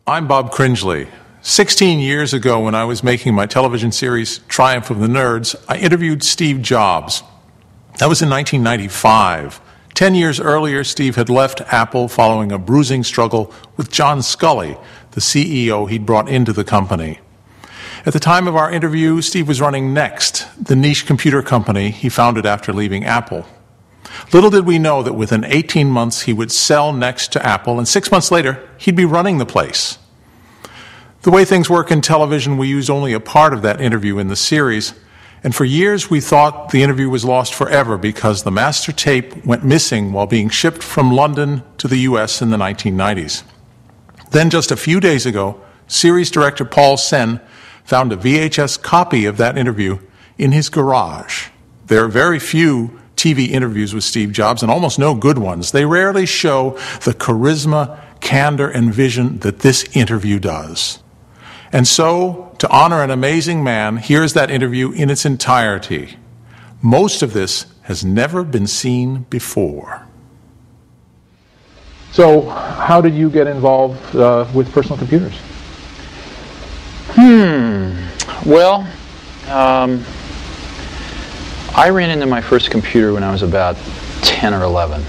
I'm Bob Cringely. 16 years ago, when I was making my television series Triumph of the Nerds, I interviewed Steve Jobs. That was in 1995. 10 years earlier, Steve had left Apple following a bruising struggle with John Sculley, the CEO he'd brought into the company. At the time of our interview, Steve was running Next, the niche computer company he founded after leaving Apple. Little did we know that within 18 months he would sell Next to Apple, and 6 months later, he'd be running the place. The way things work in television, we used only a part of that interview in the series, and for years we thought the interview was lost forever because the master tape went missing while being shipped from London to the US in the 1990s. Then just a few days ago, series director Paul Sen found a VHS copy of that interview in his garage. There are very few TV interviews with Steve Jobs, and almost no good ones. They rarely show the charisma, candor, and vision that this interview does. And so, to honor an amazing man, here's that interview in its entirety. Most of this has never been seen before. So, how did you get involved with personal computers? Well, I ran into my first computer when I was about 10 or 11.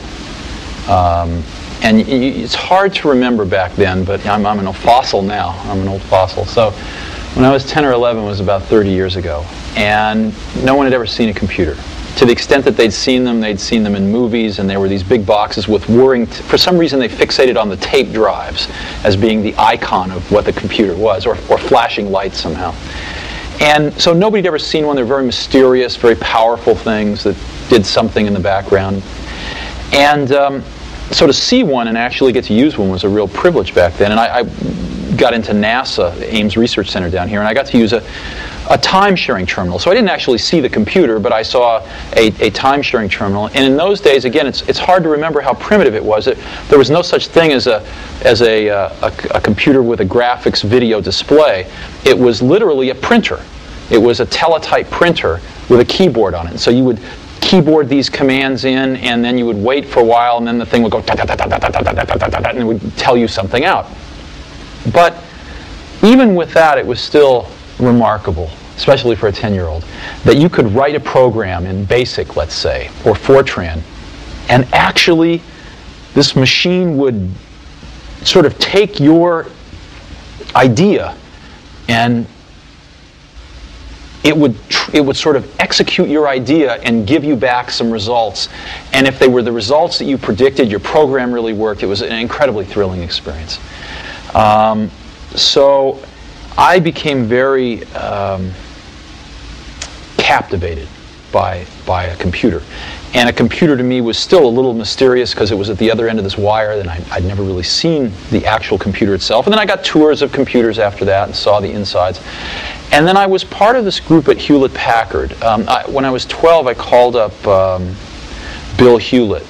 And it's hard to remember back then, but I'm an old fossil now. I'm an old fossil. So when I was 10 or 11 was about 30 years ago. And no one had ever seen a computer. To the extent that they'd seen them in movies, and there were these big boxes with whirring, for some reason they fixated on the tape drives as being the icon of what the computer was, or flashing lights somehow. And so nobody had ever seen one. They're very mysterious, very powerful things that did something in the background. And so to see one and actually get to use one was a real privilege back then. And I got into NASA, Ames Research Center down here, and I got to use a time-sharing terminal. So I didn't actually see the computer, but I saw a time-sharing terminal. And in those days, again, it's hard to remember how primitive it was. There was no such thing as a computer with a graphics video display. It was literally a printer. It was a teletype printer with a keyboard on it. So you would keyboard these commands in, and then you would wait for a while, and then the thing would go and it would tell you something out. But even with that, it was still remarkable, especially for a 10-year-old, that you could write a program in BASIC, let's say, or Fortran, and actually this machine would sort of take your idea and it would sort of execute your idea and give you back some results. And if they were the results that you predicted, your program really worked. It was an incredibly thrilling experience. So I became very captivated by a computer. And a computer to me was still a little mysterious because it was at the other end of this wire, and I'd never really seen the actual computer itself. And then I got tours of computers after that and saw the insides. And then I was part of this group at Hewlett Packard. When I was 12, I called up Bill Hewlett,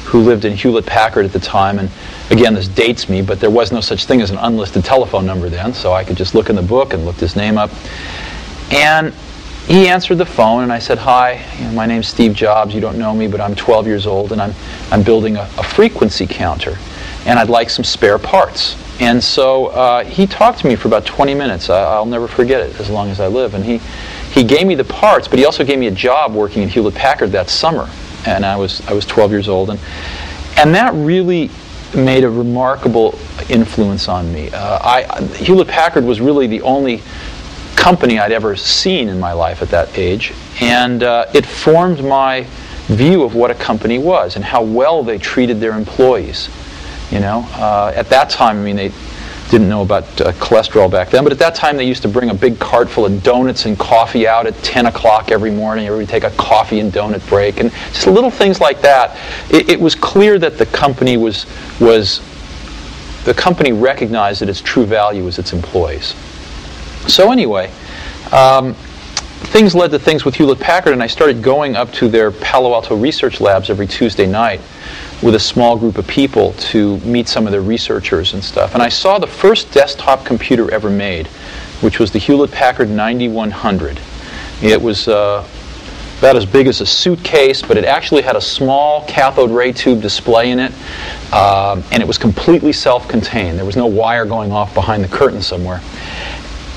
who lived in Hewlett Packard at the time. And again, this dates me, but there was no such thing as an unlisted telephone number then, so I could just look in the book and looked his name up. And he answered the phone, and I said, "Hi, my name's Steve Jobs. You don't know me, but I'm 12 years old, and I'm building a frequency counter, and I'd like some spare parts." And so he talked to me for about 20 minutes. I'll never forget it as long as I live. And he gave me the parts, but he also gave me a job working at Hewlett Packard that summer. And I was 12 years old, and that really made a remarkable influence on me. Hewlett Packard was really the only company I'd ever seen in my life at that age, and it formed my view of what a company was and how well they treated their employees. You know, at that time, I mean, they didn't know about cholesterol back then, but at that time they used to bring a big cart full of donuts and coffee out at 10 o'clock every morning. Everybody take a coffee and donut break, and just little things like that. It was clear that the company the company recognized that its true value was its employees. So anyway, things led to things with Hewlett Packard, and I started going up to their Palo Alto research labs every Tuesday night with a small group of people to meet some of their researchers and stuff. And I saw the first desktop computer ever made, which was the Hewlett Packard 9100. It was about as big as a suitcase, but it actually had a small cathode ray tube display in it. and it was completely self-contained. There was no wire going off behind the curtain somewhere.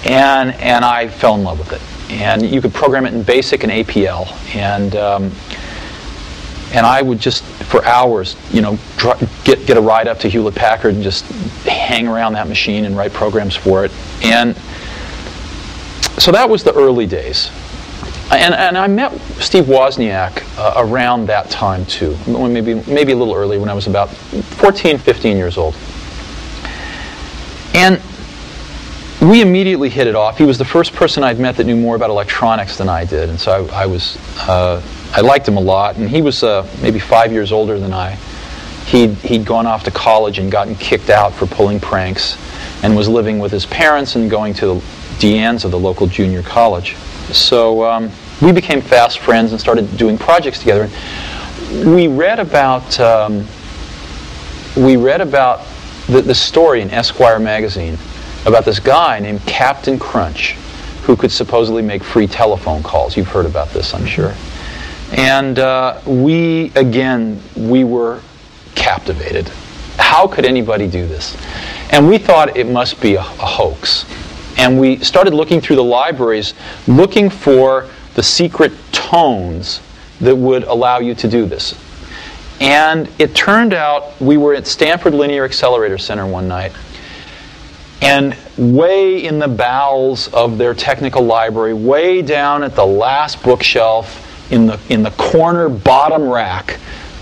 And I fell in love with it. And you could program it in BASIC and APL. And I would just, for hours, you know, get a ride up to Hewlett-Packard and just hang around that machine and write programs for it. And so that was the early days. And I met Steve Wozniak around that time too, maybe a little earlier, when I was about 14, 15 years old. And we immediately hit it off. He was the first person I'd met that knew more about electronics than I did, and so I liked him a lot. And he was maybe 5 years older than I. He'd gone off to college and gotten kicked out for pulling pranks, and was living with his parents and going to Deanne's of the local junior college. So we became fast friends and started doing projects together. And we read about the story in Esquire magazine about this guy named Captain Crunch, who could supposedly make free telephone calls. You've heard about this, I'm sure. And we were captivated. How could anybody do this? And we thought it must be a hoax. And we started looking through the libraries, looking for the secret tones that would allow you to do this. And it turned out we were at Stanford Linear Accelerator Center one night, and way in the bowels of their technical library, way down at the last bookshelf, in the corner bottom rack,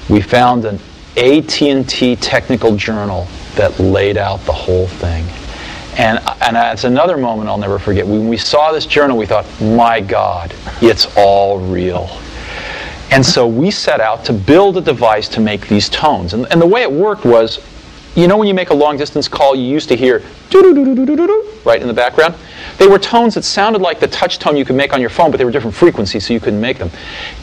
we found an AT&T technical journal that laid out the whole thing. And that's another moment I'll never forget. When we saw this journal, we thought, my God, it's all real. And so we set out to build a device to make these tones. And the way it worked was, you know when you make a long-distance call, you used to hear doo-doo-doo-doo-doo-doo, right in the background? They were tones that sounded like the touch tone you could make on your phone, but they were different frequencies, so you couldn't make them.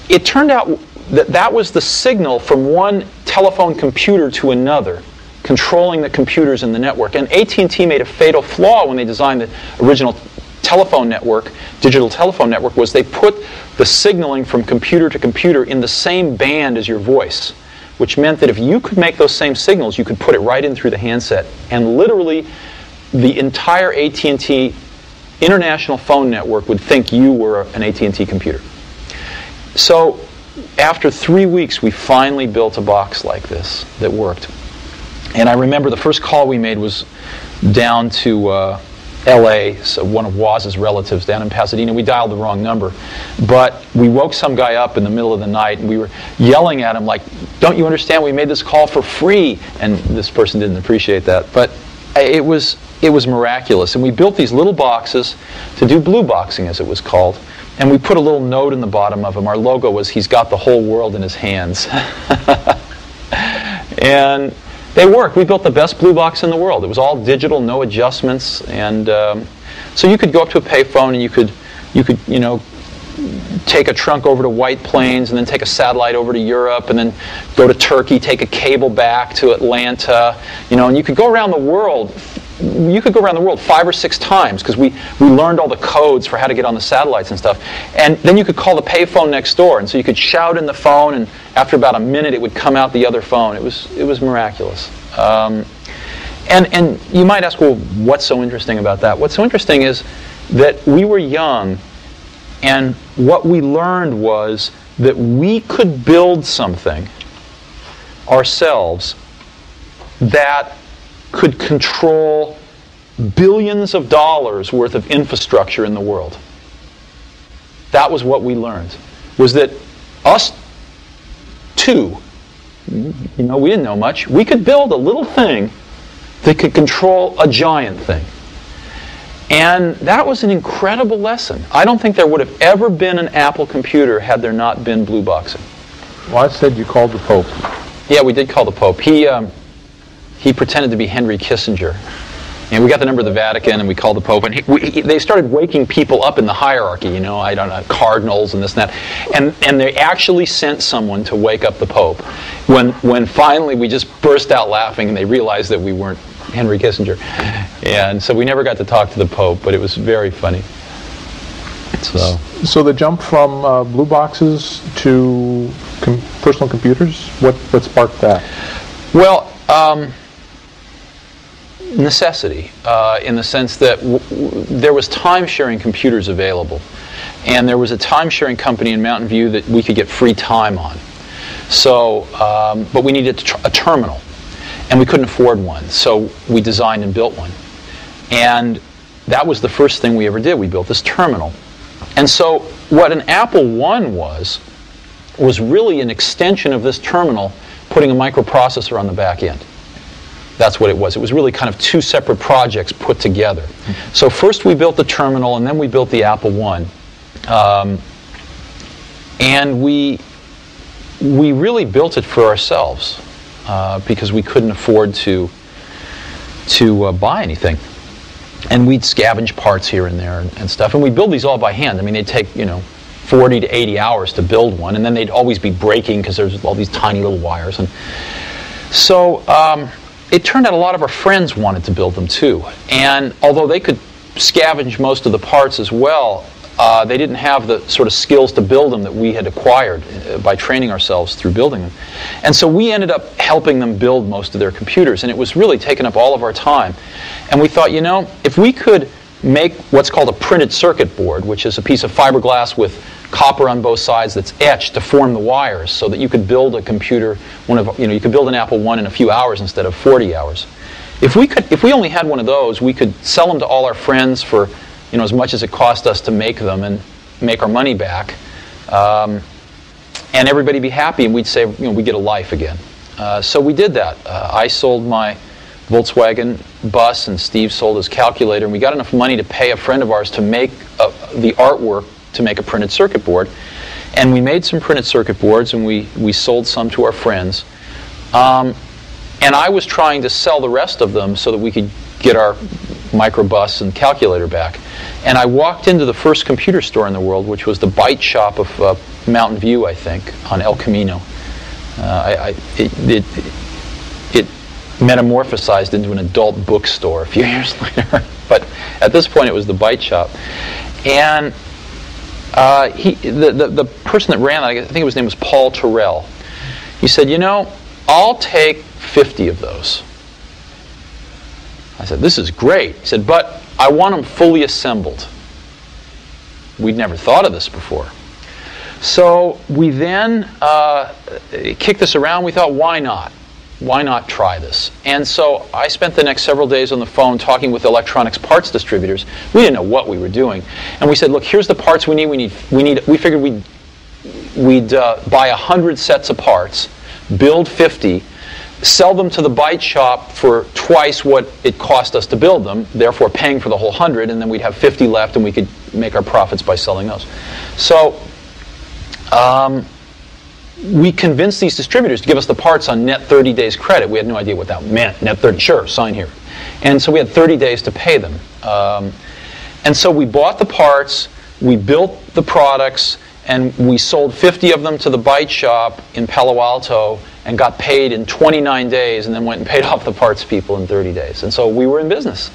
It turned out that was the signal from one telephone computer to another, controlling the computers in the network. And AT&T made a fatal flaw when they designed the original telephone network, digital telephone network, was they put the signaling from computer to computer in the same band as your voice, which meant that if you could make those same signals, you could put it right in through the handset. And literally, the entire AT&T international phone network would think you were an AT&T computer. So after 3 weeks, we finally built a box like this that worked. And I remember the first call we made was down to LA, so one of Woz's relatives down in Pasadena. We dialed the wrong number. But we woke some guy up in the middle of the night, and we were yelling at him like, don't you understand, we made this call for free? And this person didn't appreciate that. But it was miraculous. And we built these little boxes to do blue boxing, as it was called. And we put a little note in the bottom of them. Our logo was, he's got the whole world in his hands. And they worked. We built the best blue box in the world. It was all digital, no adjustments, and so you could go up to a payphone and you could take a trunk over to White Plains, and then take a satellite over to Europe, and then go to Turkey, take a cable back to Atlanta, and you could go around the world. You could go around the world 5 or 6 times, because we learned all the codes for how to get on the satellites and stuff. And then you could call the payphone next door, and so you could shout in the phone, and after about a minute it would come out the other phone. It was miraculous. And you might ask, well, what's so interesting about that? What's so interesting is that we were young, and what we learned was that we could build something ourselves that could control billions of dollars worth of infrastructure in the world. That was what we learned, was that us two, we didn't know much, we could build a little thing that could control a giant thing. And that was an incredible lesson. I don't think there would have ever been an Apple computer had there not been blue boxing. Well, I said you called the Pope. Yeah, we did call the Pope. He pretended to be Henry Kissinger. And we got the number of the Vatican, and we called the Pope. And they started waking people up in the hierarchy, I don't know, cardinals and this and that. And they actually sent someone to wake up the Pope. When finally we just burst out laughing, and they realized that we weren't Henry Kissinger. And so we never got to talk to the Pope, but it was very funny. So the jump from blue boxes to personal computers, what sparked that? Well, Necessity, in the sense that there was time-sharing computers available, and there was a time-sharing company in Mountain View that we could get free time on. So, but we needed a terminal, and we couldn't afford one, so we designed and built one. And that was the first thing we ever did. We built this terminal. And so what an Apple I was really an extension of this terminal, putting a microprocessor on the back end. That's what it was. It was really kind of two separate projects put together. So first we built the terminal, and then we built the Apple I. And we really built it for ourselves because we couldn't afford to buy anything. And we'd scavenge parts here and there and stuff. And we build these all by hand. I mean, they'd take, 40 to 80 hours to build one, and then they'd always be breaking because there's all these tiny little wires. And so it turned out a lot of our friends wanted to build them too. And although they could scavenge most of the parts as well, they didn't have the sort of skills to build them that we had acquired by training ourselves through building them. And so we ended up helping them build most of their computers, and it was really taking up all of our time. And we thought, if we could make what's called a printed circuit board, which is a piece of fiberglass with copper on both sides that's etched to form the wires, so that you could build a computer, you could build an Apple I in a few hours instead of 40 hours. If we only had one of those, we could sell them to all our friends for as much as it cost us to make them and make our money back, and everybody be happy, and we'd say, we get a life again. So we did that. I sold my Volkswagen bus, and Steve sold his calculator, and we got enough money to pay a friend of ours to make the artwork to make a printed circuit board. And we made some printed circuit boards, and we sold some to our friends. And I was trying to sell the rest of them so that we could get our microbus and calculator back. And I walked into the first computer store in the world, which was the Byte Shop of Mountain View, I think, on El Camino. It metamorphosized into an adult bookstore a few years later. But at this point, it was the Byte Shop. And the person that ran it, I think his name was Paul Terrell, he said, I'll take 50 of those. I said, this is great. He said, but I want them fully assembled. We'd never thought of this before. So we then kicked this around. We thought, why not? Why not try this? And so I spent the next several days on the phone talking with electronics parts distributors. We didn't know what we were doing. And we said, look, here's the parts we need. We figured we'd buy 100 sets of parts, build 50, sell them to the Byte Shop for twice what it cost us to build them, therefore paying for the whole 100, and then we'd have 50 left, and we could make our profits by selling those. So we convinced these distributors to give us the parts on net 30 days credit. We had no idea what that meant. Net 30, sure, sign here. And so we had 30 days to pay them. And so we bought the parts, we built the products, and we sold 50 of them to the Byte Shop in Palo Alto and got paid in 29 days, and then went and paid off the parts people in 30 days. And so we were in business.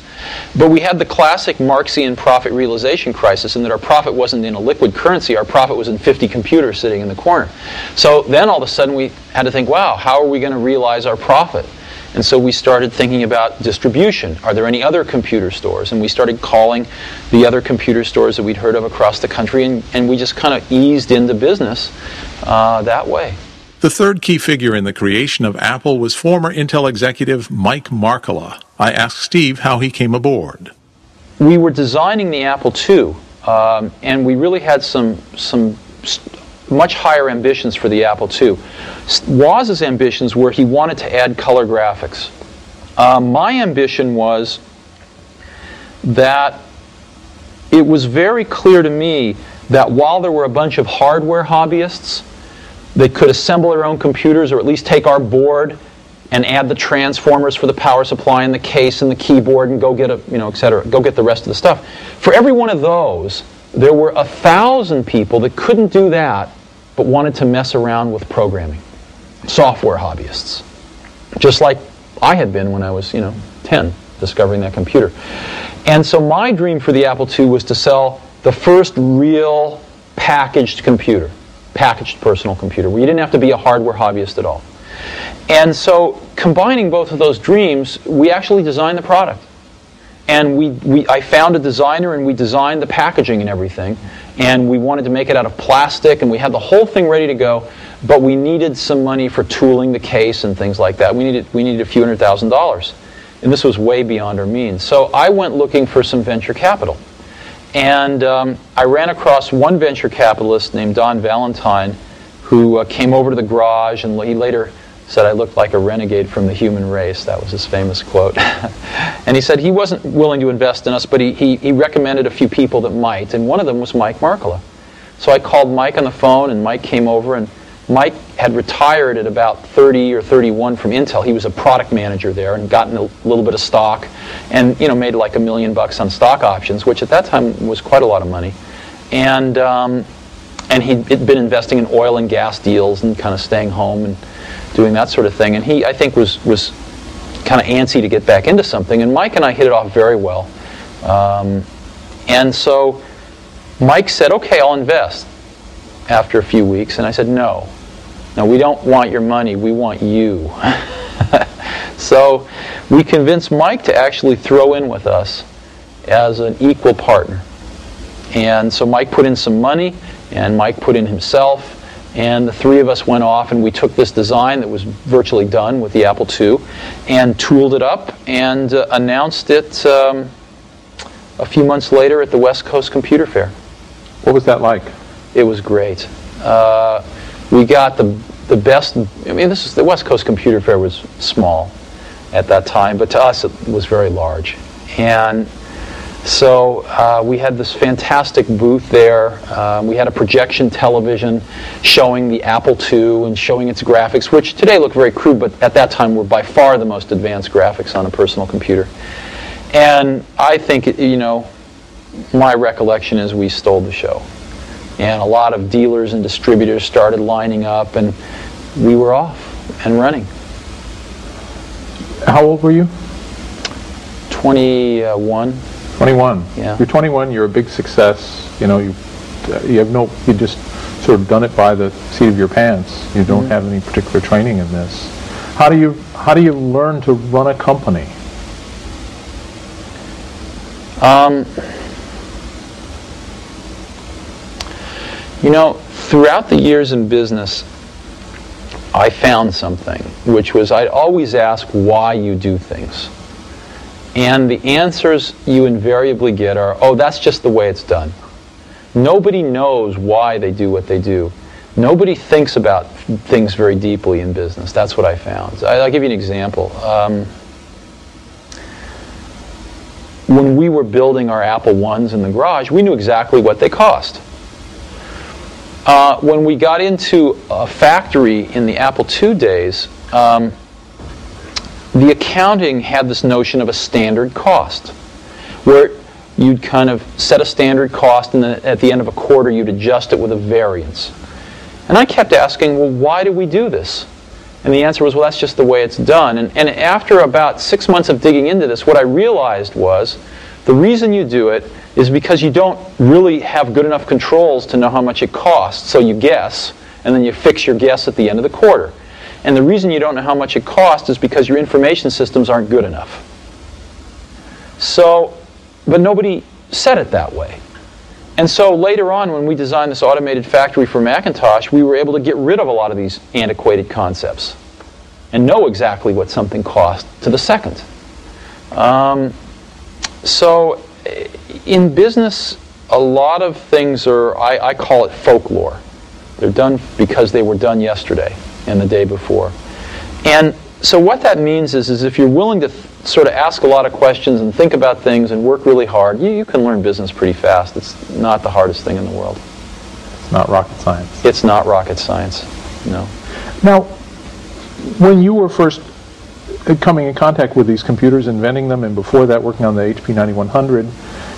But we had the classic Marxian profit realization crisis, in that our profit wasn't in a liquid currency, our profit was in 50 computers sitting in the corner. So then all of a sudden we had to think, wow, how are we going to realize our profit? And so we started thinking about distribution. Are there any other computer stores? And we started calling the other computer stores that we'd heard of across the country, and we just kind of eased into business that way. The third key figure in the creation of Apple was former Intel executive Mike Markkula. I asked Steve how he came aboard. We were designing the Apple II, and we really had some much higher ambitions for the Apple II. Woz's ambitions were he wanted to add color graphics. My ambition was that it was very clear to me that while there were a bunch of hardware hobbyists that could assemble their own computers, or at least take our board and add the transformers for the power supply and the case and the keyboard and go get etc., go get the rest of the stuff. For every one of those, there were 1,000 people that couldn't do that but wanted to mess around with programming. Software hobbyists. Just like I had been when I was, 10, discovering that computer. And so my dream for the Apple II was to sell the first real packaged computer. Packaged personal computer, where you didn't have to be a hardware hobbyist at all. And so combining both of those dreams, we actually designed the product. And I found a designer, and we designed the packaging and everything. And we wanted to make it out of plastic, and we had the whole thing ready to go. But we needed some money for tooling the case and things like that. We needed a few $100,000. And this was way beyond our means. So I went looking for some venture capital. And I ran across one venture capitalist named Don Valentine, who came over to the garage, and he later said I looked like a renegade from the human race. That was his famous quote. And he said he wasn't willing to invest in us, but he recommended a few people that might, and one of them was Mike Markkula. So I called Mike on the phone, and Mike came over, and Mike had retired at about 30 or 31 from Intel. He was a product manager there and gotten a little bit of stock, and made like $1 million on stock options, which at that time was quite a lot of money. And he'd been investing in oil and gas deals and kind of staying home and doing that sort of thing. And he, I think, was kind of antsy to get back into something. And Mike and I hit it off very well. And so Mike said, okay, I'll invest after a few weeks. And I said, no, we don't want your money. We want you. So we convinced Mike to actually throw in with us as an equal partner. And so Mike put in some money, and Mike put in himself. And the three of us went off, and we took this design that was virtually done with the Apple II and tooled it up and announced it a few months later at the West Coast Computer Fair. What was that like? It was great. We got the best. I mean, the West Coast Computer Fair was small at that time, but to us it was very large. And so we had this fantastic booth there. We had a projection television showing the Apple II and showing its graphics, which today look very crude, but at that time were by far the most advanced graphics on a personal computer. And I think, my recollection is we stole the show. And a lot of dealers and distributors started lining up, and we were off and running. How old were you? 21. 21. Yeah. You're 21. You're a big success. You just sort of done it by the seat of your pants. You don't have any particular training in this. How do you learn to run a company? Throughout the years in business, I found something, which was I'd always ask why you do things. And the answers you invariably get are, oh, that's just the way it's done. Nobody knows why they do what they do. Nobody thinks about things very deeply in business. That's what I found. I'll give you an example. When we were building our Apple I's in the garage, we knew exactly what they cost. When we got into a factory in the Apple II days, the accounting had this notion of a standard cost, where you'd kind of set a standard cost, and then at the end of a quarter you'd adjust it with a variance. And I kept asking, well, why do we do this? And the answer was, well, that's just the way it's done. And after about 6 months of digging into this, what I realized was the reason you do it is because you don't really have good enough controls to know how much it costs, so you guess, and then you fix your guess at the end of the quarter. And the reason you don't know how much it costs is because your information systems aren't good enough. So, but nobody said it that way. And so later on, when we designed this automated factory for Macintosh, we were able to get rid of a lot of these antiquated concepts and know exactly what something cost to the second. So in business, a lot of things are, I call it folklore. They're done because they were done yesterday and the day before. And so what that means is if you're willing to sort of ask a lot of questions and think about things and work really hard, you can learn business pretty fast. It's not the hardest thing in the world. It's not rocket science. It's not rocket science, no. Now, when you were first coming in contact with these computers, inventing them, and before that working on the HP 9100,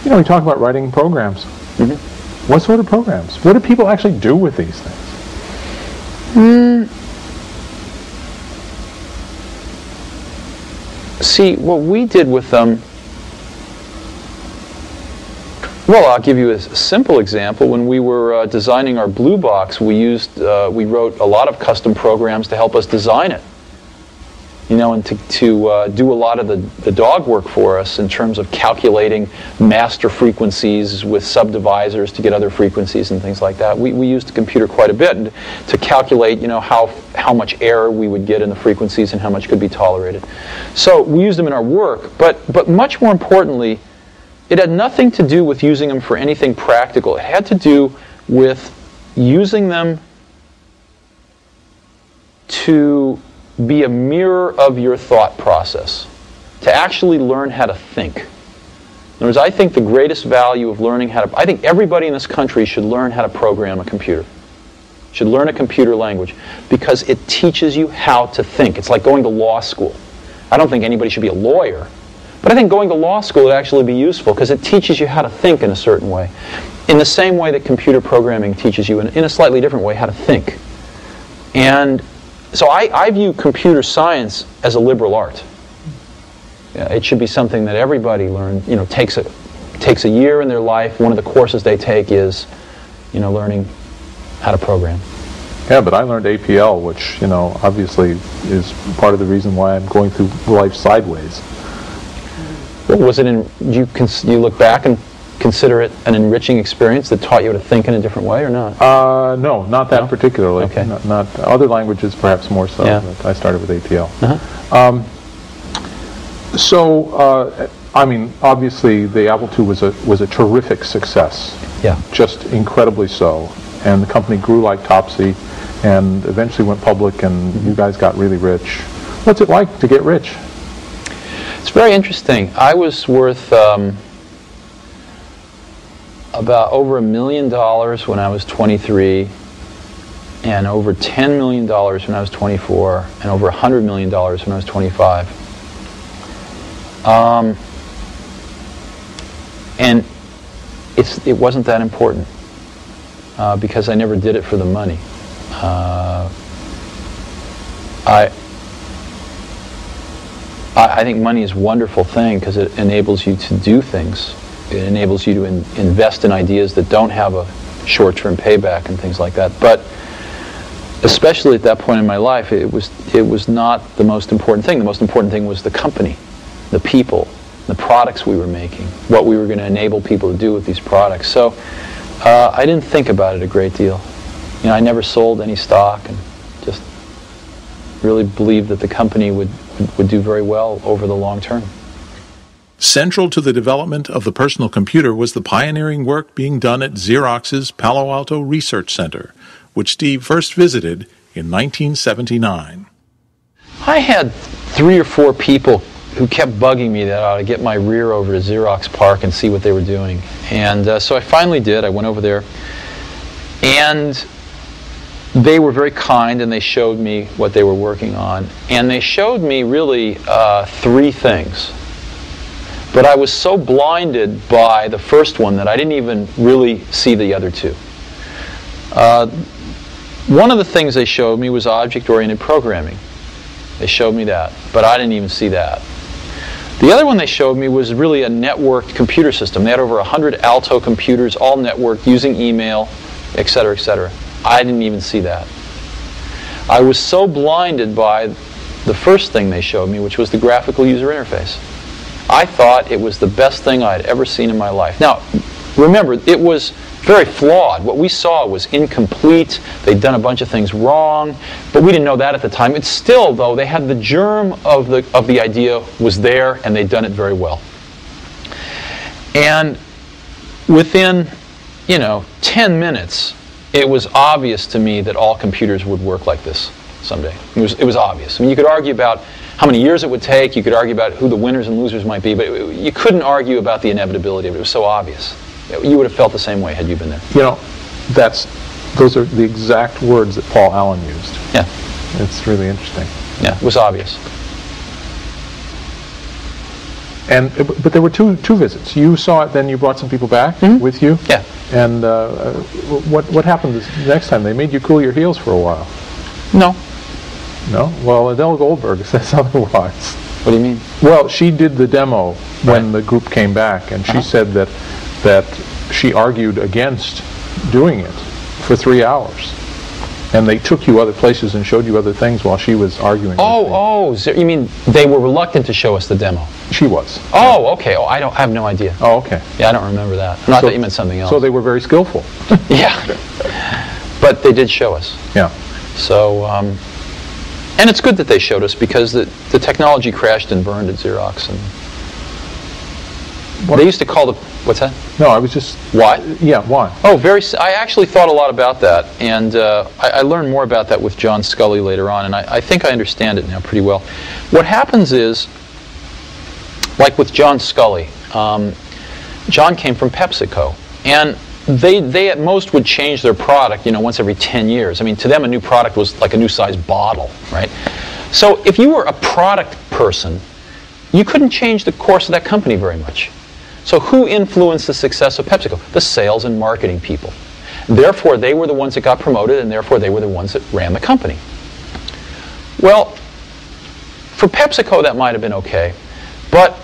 we talk about writing programs. Mm-hmm. What sort of programs? What do people actually do with these things? See, what we did with them, well, I'll give you a simple example. When we were designing our Blue Box, we wrote a lot of custom programs to help us design it. you know, and to do a lot of the dog work for us in terms of calculating master frequencies with subdivisors to get other frequencies and things like that. We used the computer quite a bit to calculate, you know, how much error we would get in the frequencies and how much could be tolerated. So we used them in our work, but much more importantly, it had nothing to do with using them for anything practical. It had to do with using them to be a mirror of your thought process, to actually learn how to think. In other words, I think the greatest value of learning how to, I think everybody in this country should learn how to program a computer. Should learn a computer language because it teaches you how to think. It's like going to law school. I don't think anybody should be a lawyer, but I think going to law school would actually be useful because it teaches you how to think in a certain way. In the same way that computer programming teaches you in a slightly different way how to think. And so I view computer science as a liberal art. It should be something that everybody learns, you know, takes a year in their life. One of the courses they take is, you know, learning how to program. Yeah, but I learned APL, which, you know, obviously is part of the reason why I'm going through life sideways. Was it you look back and consider it an enriching experience that taught you to think in a different way, or not? No, not that particularly. Okay. Not other languages, perhaps more so. Yeah. But I started with APL. Uh-huh. I mean, obviously, the Apple II was a terrific success. Yeah. Just incredibly so, and the company grew like Topsy, and eventually went public, and you guys got really rich. What's it like to get rich? It's very interesting. I was worth about over $1 million when I was 23, and over $10 million when I was 24, and over $100 million when I was 25. And it wasn't that important because I never did it for the money. I think money is a wonderful thing because it enables you to do things. It enables you to invest in ideas that don't have a short-term payback and things like that. But especially at that point in my life, it was not the most important thing. The most important thing was the company, the people, the products we were making, what we were going to enable people to do with these products. So I didn't think about it a great deal. You know, I never sold any stock and just really believed that the company would do very well over the long term. Central to the development of the personal computer was the pioneering work being done at Xerox's Palo Alto Research Center, which Steve first visited in 1979. I had 3 or 4 people who kept bugging me that I ought to get my rear over to Xerox PARC and see what they were doing. And so I finally did. I went over there, and they were very kind, and they showed me what they were working on. And they showed me really 3 things. But I was so blinded by the first one that I didn't even really see the other 2. One of the things they showed me was object-oriented programming. They showed me that, but I didn't even see that. The other one they showed me was really a networked computer system. They had over 100 Alto computers, all networked, using email, etc., etc. I didn't even see that. I was so blinded by the first thing they showed me, which was the graphical user interface. I thought it was the best thing I'd ever seen in my life. Now, remember, it was very flawed. What we saw was incomplete. They'd done a bunch of things wrong, but we didn't know that at the time. It's still, though, they had the germ of the idea was there, and they'd done it very well. And within, 10 minutes, it was obvious to me that all computers would work like this someday. It was obvious. I mean, you could argue about how many years it would take, you could argue about who the winners and losers might be, but you couldn't argue about the inevitability of it. It was so obvious. You would have felt the same way had you been there. Those are the exact words that Paul Allen used. Yeah. It's really interesting. Yeah, it was obvious. But there were two visits. You saw it, then you brought some people back with you? Yeah. And what happened the next time? They made you cool your heels for a while. No. No? Well, Adele Goldberg says otherwise. What do you mean? Well, she did the demo when the group came back, and she said that she argued against doing it for 3 hours. And they took you other places and showed you other things while she was arguing. You mean they were reluctant to show us the demo? She was. Oh, okay. Oh, I have no idea. Oh, okay. Yeah, I don't remember that. No, I thought you meant something else. So they were very skillful. Yeah. But they did show us. Yeah. So, and it's good that they showed us, because the technology crashed and burned at Xerox. And they used to call the... What's that? No, I was just... Why? Yeah, why? Oh, I actually thought a lot about that, and I learned more about that with John Scully later on, and I think I understand it now pretty well. What happens is, like with John Scully, John came from PepsiCo, and they at most would change their product, once every 10 years. I mean, to them a new product was like a new size bottle, right? So if you were a product person, you couldn't change the course of that company very much. So who influenced the success of PepsiCo? The sales and marketing people. Therefore, they were the ones that got promoted, and therefore they were the ones that ran the company. Well, for PepsiCo that might have been okay, but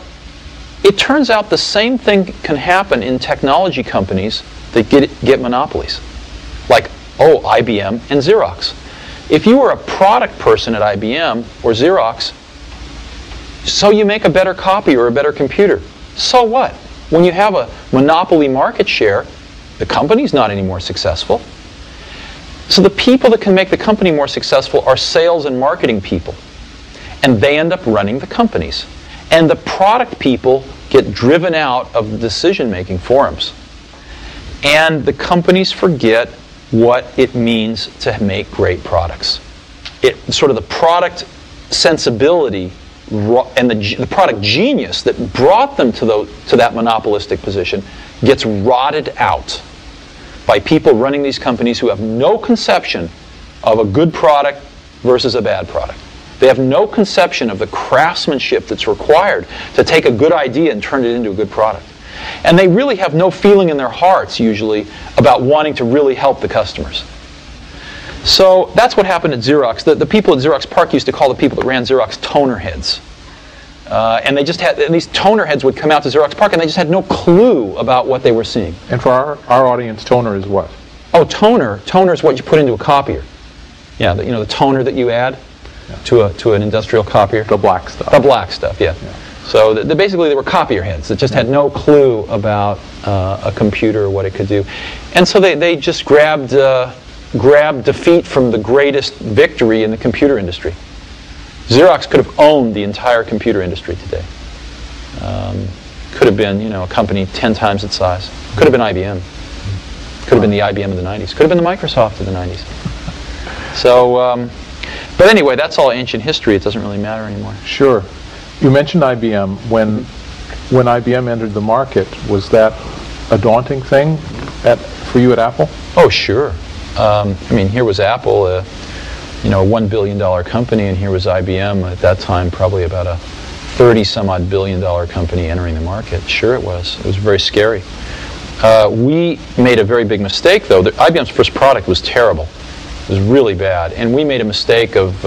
it turns out the same thing can happen in technology companies that get monopolies, like, IBM and Xerox. If you were a product person at IBM or Xerox, so you make a better copy or a better computer. So what? When you have a monopoly market share, the company's not any more successful. So the people that can make the company more successful are sales and marketing people. And they end up running the companies. And the product people get driven out of the decision-making forums. And the companies forget what it means to make great products. Sort of the product sensibility and the product genius that brought them to that monopolistic position gets rotted out by people running these companies who have no conception of a good product versus a bad product. They have no conception of the craftsmanship that's required to take a good idea and turn it into a good product. And they really have no feeling in their hearts, usually, about wanting to really help the customers. So that's what happened at Xerox. The people at Xerox PARC used to call the people that ran Xerox toner heads. And these toner heads would come out to Xerox PARC, and they just had no clue about what they were seeing. And for our audience, toner is what? Oh, toner is what you put into a copier. Yeah, the toner that you add to an industrial copier. The black stuff. The black stuff, yeah. So basically they were copier heads that just had no clue about a computer or what it could do. And so they just grabbed defeat from the greatest victory in the computer industry. Xerox could have owned the entire computer industry today. Could have been, a company 10 times its size. Could have been IBM. Could have been the IBM of the 90s. Could have been the Microsoft of the 90s. So, but anyway, that's all ancient history. It doesn't really matter anymore. Sure. You mentioned IBM. When IBM entered the market, was that a daunting thing for you at Apple? Oh, sure. Here was Apple, a $1 billion company, and here was IBM at that time, probably about a 30-some-odd billion-dollar company entering the market. Sure it was. It was very scary. We made a very big mistake, though. IBM's first product was terrible. It was really bad. And we made a mistake of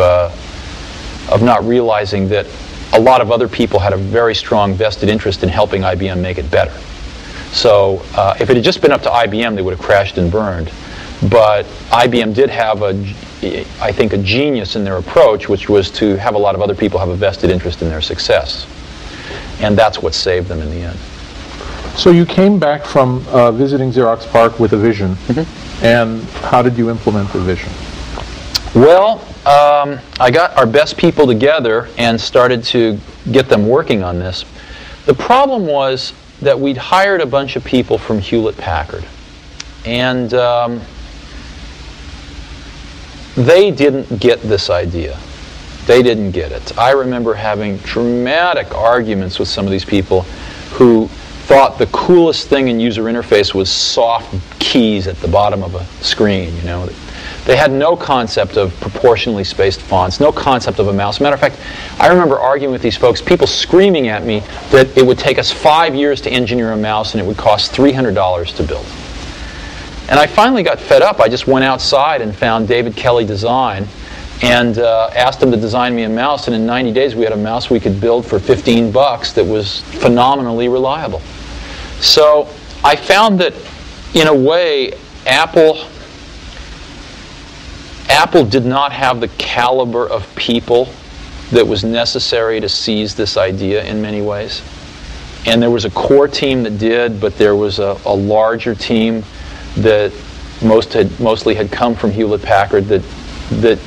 not realizing that a lot of other people had a very strong vested interest in helping IBM make it better. So if it had just been up to IBM, they would have crashed and burned. But IBM did have, I think, a genius in their approach, which was to have a lot of other people have a vested interest in their success. And that's what saved them in the end. So you came back from visiting Xerox PARC with a vision. Mm-hmm. And how did you implement the vision? Well, I got our best people together and started to get them working on this. The problem was that we'd hired a bunch of people from Hewlett-Packard. And they didn't get this idea. They didn't get it. I remember having dramatic arguments with some of these people who thought the coolest thing in user interface was soft keys at the bottom of a screen. They had no concept of proportionally spaced fonts, no concept of a mouse. Matter of fact, I remember arguing with these folks, people screaming at me that it would take us 5 years to engineer a mouse and it would cost $300 to build. And I finally got fed up. I just went outside and found David Kelly Design and asked him to design me a mouse, and in 90 days we had a mouse we could build for $15 that was phenomenally reliable. So I found that, in a way, Apple Apple did not have the caliber of people that was necessary to seize this idea in many ways. And there was a core team that did, but there was a larger team that mostly had come from Hewlett-Packard that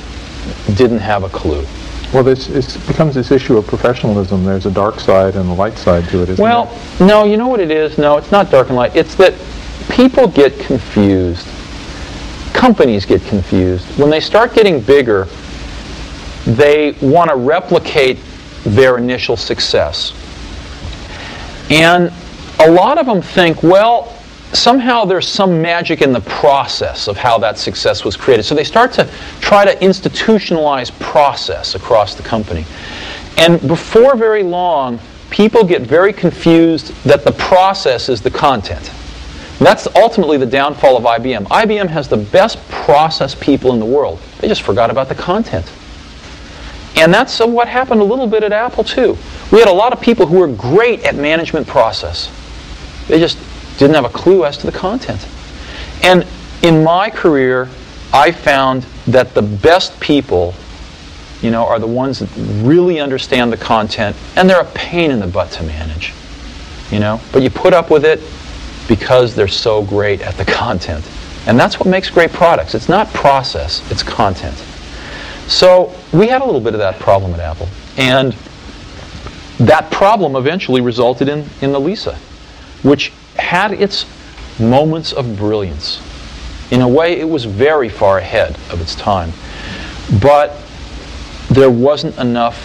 didn't have a clue. Well, it becomes this issue of professionalism. There's a dark side and a light side to it, isn't Well, no, you know what it is? No, it's not dark and light. It's that people get confused. Companies get confused. When they start getting bigger, they want to replicate their initial success. And a lot of them think, well, somehow there's some magic in the process of how that success was created. So they start to try to institutionalize process across the company. And before very long, people get very confused that the process is the content. And that's ultimately the downfall of IBM. IBM has the best process people in the world. They just forgot about the content. And that's what happened a little bit at Apple, too. We had a lot of people who were great at management process. They just didn't have a clue as to the content. And in my career, I found that the best people, are the ones that really understand the content, and they're a pain in the butt to manage. But you put up with it because they're so great at the content. And that's what makes great products. It's not process, it's content. So we had a little bit of that problem at Apple. And that problem eventually resulted in the Lisa, which had its moments of brilliance. In a way, it was very far ahead of its time. But there wasn't enough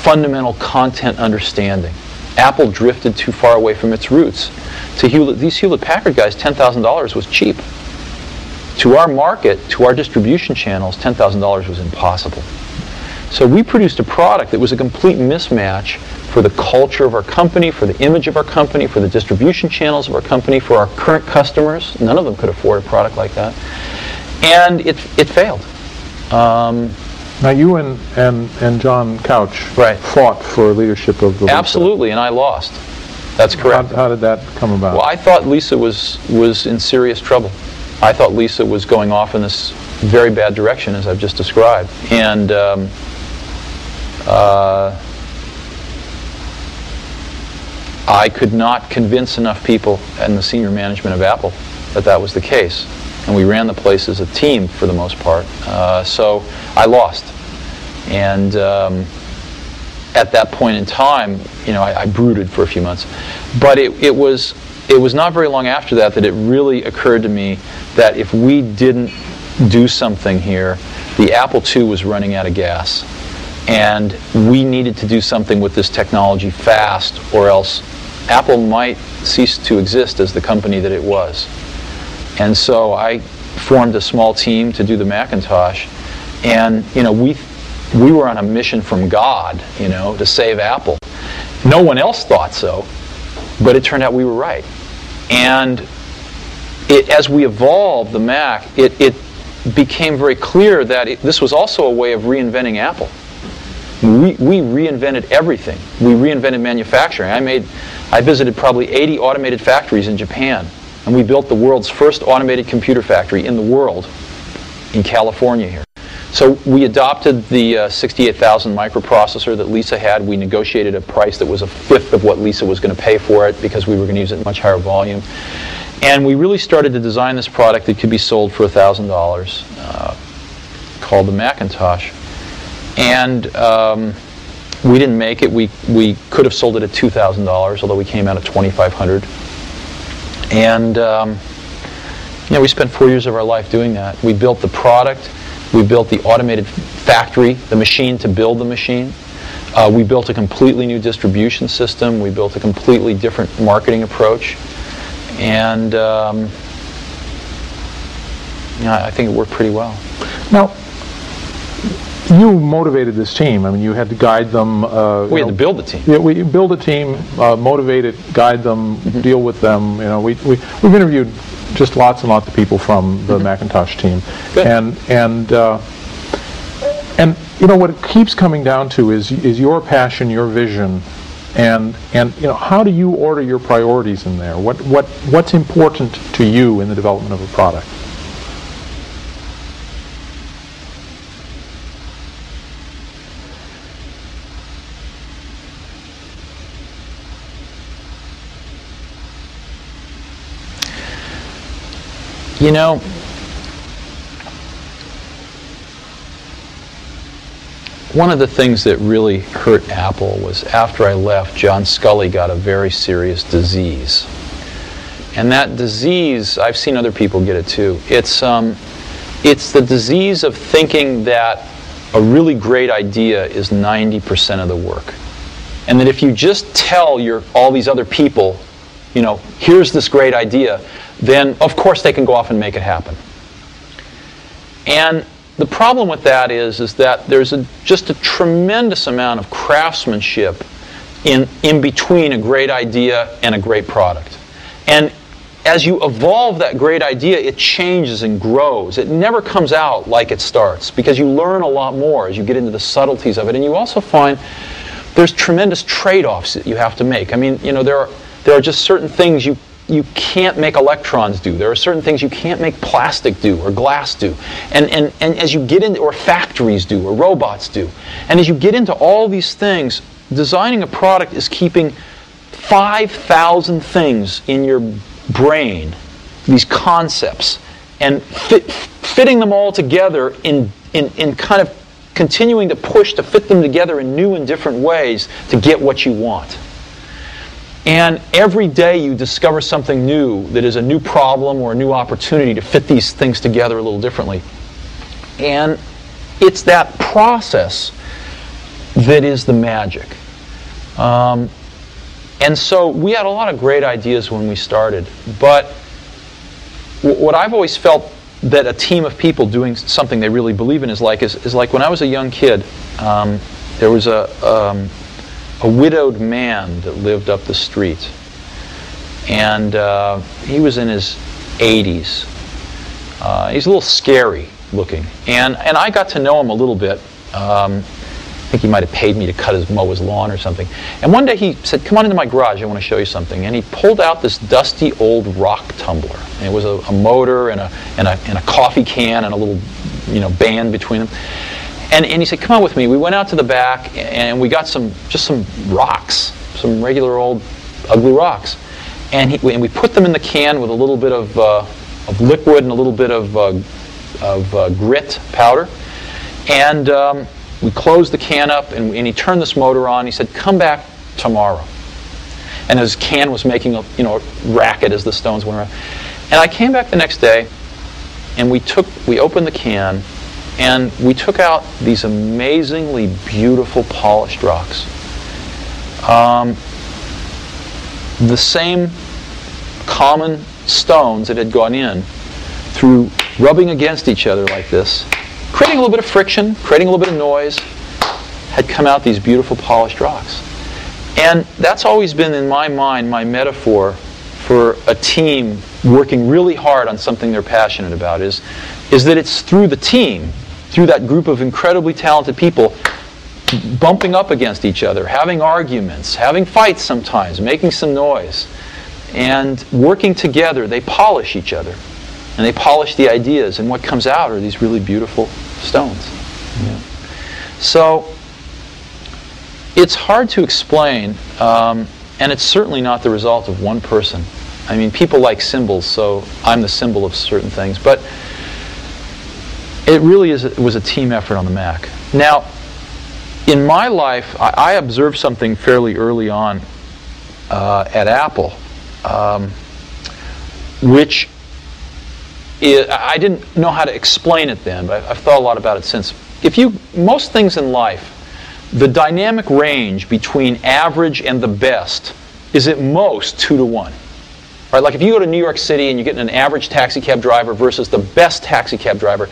fundamental content understanding. Apple drifted too far away from its roots. To these Hewlett-Packard guys, $10,000 was cheap. To our market, to our distribution channels, $10,000 was impossible. So we produced a product that was a complete mismatch for the culture of our company, for the image of our company, for the distribution channels of our company, for our current customers. None of them could afford a product like that. And it failed. Now you and John Couch fought for leadership of the Lisa. Absolutely, and I lost. That's correct. How did that come about? Well, I thought Lisa was in serious trouble. I thought Lisa was going off in this very bad direction, as I've just described. And I could not convince enough people in the senior management of Apple that was the case. And we ran the place as a team for the most part. So I lost. And at that point in time, I brooded for a few months. But it was not very long after that it really occurred to me that if we didn't do something here, the Apple II was running out of gas. And we needed to do something with this technology fast, or else Apple might cease to exist as the company that it was. And so I formed a small team to do the Macintosh. And, we were on a mission from God, to save Apple. No one else thought so, but it turned out we were right. And as we evolved the Mac, it became very clear that this was also a way of reinventing Apple. We reinvented everything. We reinvented manufacturing. I visited probably 80 automated factories in Japan, and we built the world's first automated computer factory in the world in California here. So we adopted the 68,000 microprocessor that Lisa had. We negotiated a price that was a fifth of what Lisa was going to pay for it because we were going to use it in much higher volume. And we really started to design this product that could be sold for $1,000 called the Macintosh. And we didn't make it. We could have sold it at $2,000, although we came out at $2,500. And we spent 4 years of our life doing that. We built the product. We built the automated factory, the machine to build the machine. We built a completely new distribution system. We built a completely different marketing approach. And I think it worked pretty well. Now, you motivated this team. I mean, you had to guide them. We had to build the team. Yeah, we build a team, motivate it, guide them, deal with them. We've interviewed just lots and lots of people from the Macintosh team. Good. And what it keeps coming down to is your passion, your vision, and how do you order your priorities in there? What's important to you in the development of a product? You know, one of the things that really hurt Apple was after I left, John Sculley got a very serious disease. And that disease, I've seen other people get it too. It's the disease of thinking that a really great idea is 90% of the work. And that if you just tell all these other people, you know, here's this great idea, then of course they can go off and make it happen. And the problem with that is that there's just a tremendous amount of craftsmanship in between a great idea and a great product. And as you evolve that great idea, it changes and grows. It never comes out like it starts, because you learn a lot more as you get into the subtleties of it. And you also find there's tremendous trade-offs that you have to make. I mean, you know, there are just certain things you can't make electrons do. There are certain things you can't make plastic do or glass do. And as you get into, or factories do, or robots do. And as you get into all these things, designing a product is keeping 5,000 things in your brain, these concepts, and fitting them all together in kind of continuing to push to fit them together in new and different ways to get what you want. And every day you discover something new that is a new problem or a new opportunity to fit these things together a little differently. And it's that process that is the magic. And so we had a lot of great ideas when we started, but what I've always felt that a team of people doing something they really believe in is like when I was a young kid, there was a widowed man that lived up the street, and he was in his 80s. He's a little scary looking, and I got to know him a little bit. I think he might have paid me to mow his lawn or something. And one day he said, "Come on into my garage, I want to show you something." And he pulled out this dusty old rock tumbler. And it was a motor and a coffee can and a little, you know, band between them. And he said, "Come on with me." We went out to the back and we got some rocks, some regular old ugly rocks. And we put them in the can with a little bit of liquid and a little bit of grit powder. And we closed the can up, and he turned this motor on. He said, "Come back tomorrow." And his can was making a racket as the stones went around. And I came back the next day, and we opened the can, and we took out these amazingly beautiful polished rocks. The same common stones that had gone in through rubbing against each other like this, creating a little bit of friction, creating a little bit of noise, had come out these beautiful polished rocks. And that's always been, in my mind, my metaphor for a team working really hard on something they're passionate about, is that it's through the team, through that group of incredibly talented people, bumping up against each other, having arguments, having fights sometimes, making some noise, and working together, they polish each other. And they polish the ideas, and what comes out are these really beautiful stones. Yeah. So it's hard to explain, and it's certainly not the result of one person. I mean, people like symbols, so I'm the symbol of certain things. But it really was a team effort on the Mac. Now, in my life, I observed something fairly early on at Apple, which I didn't know how to explain it then, but I've thought a lot about it since. Most things in life, the dynamic range between average and the best is at most 2 to 1. Right? Like if you go to New York City and you get an average taxi cab driver versus the best taxi cab driver,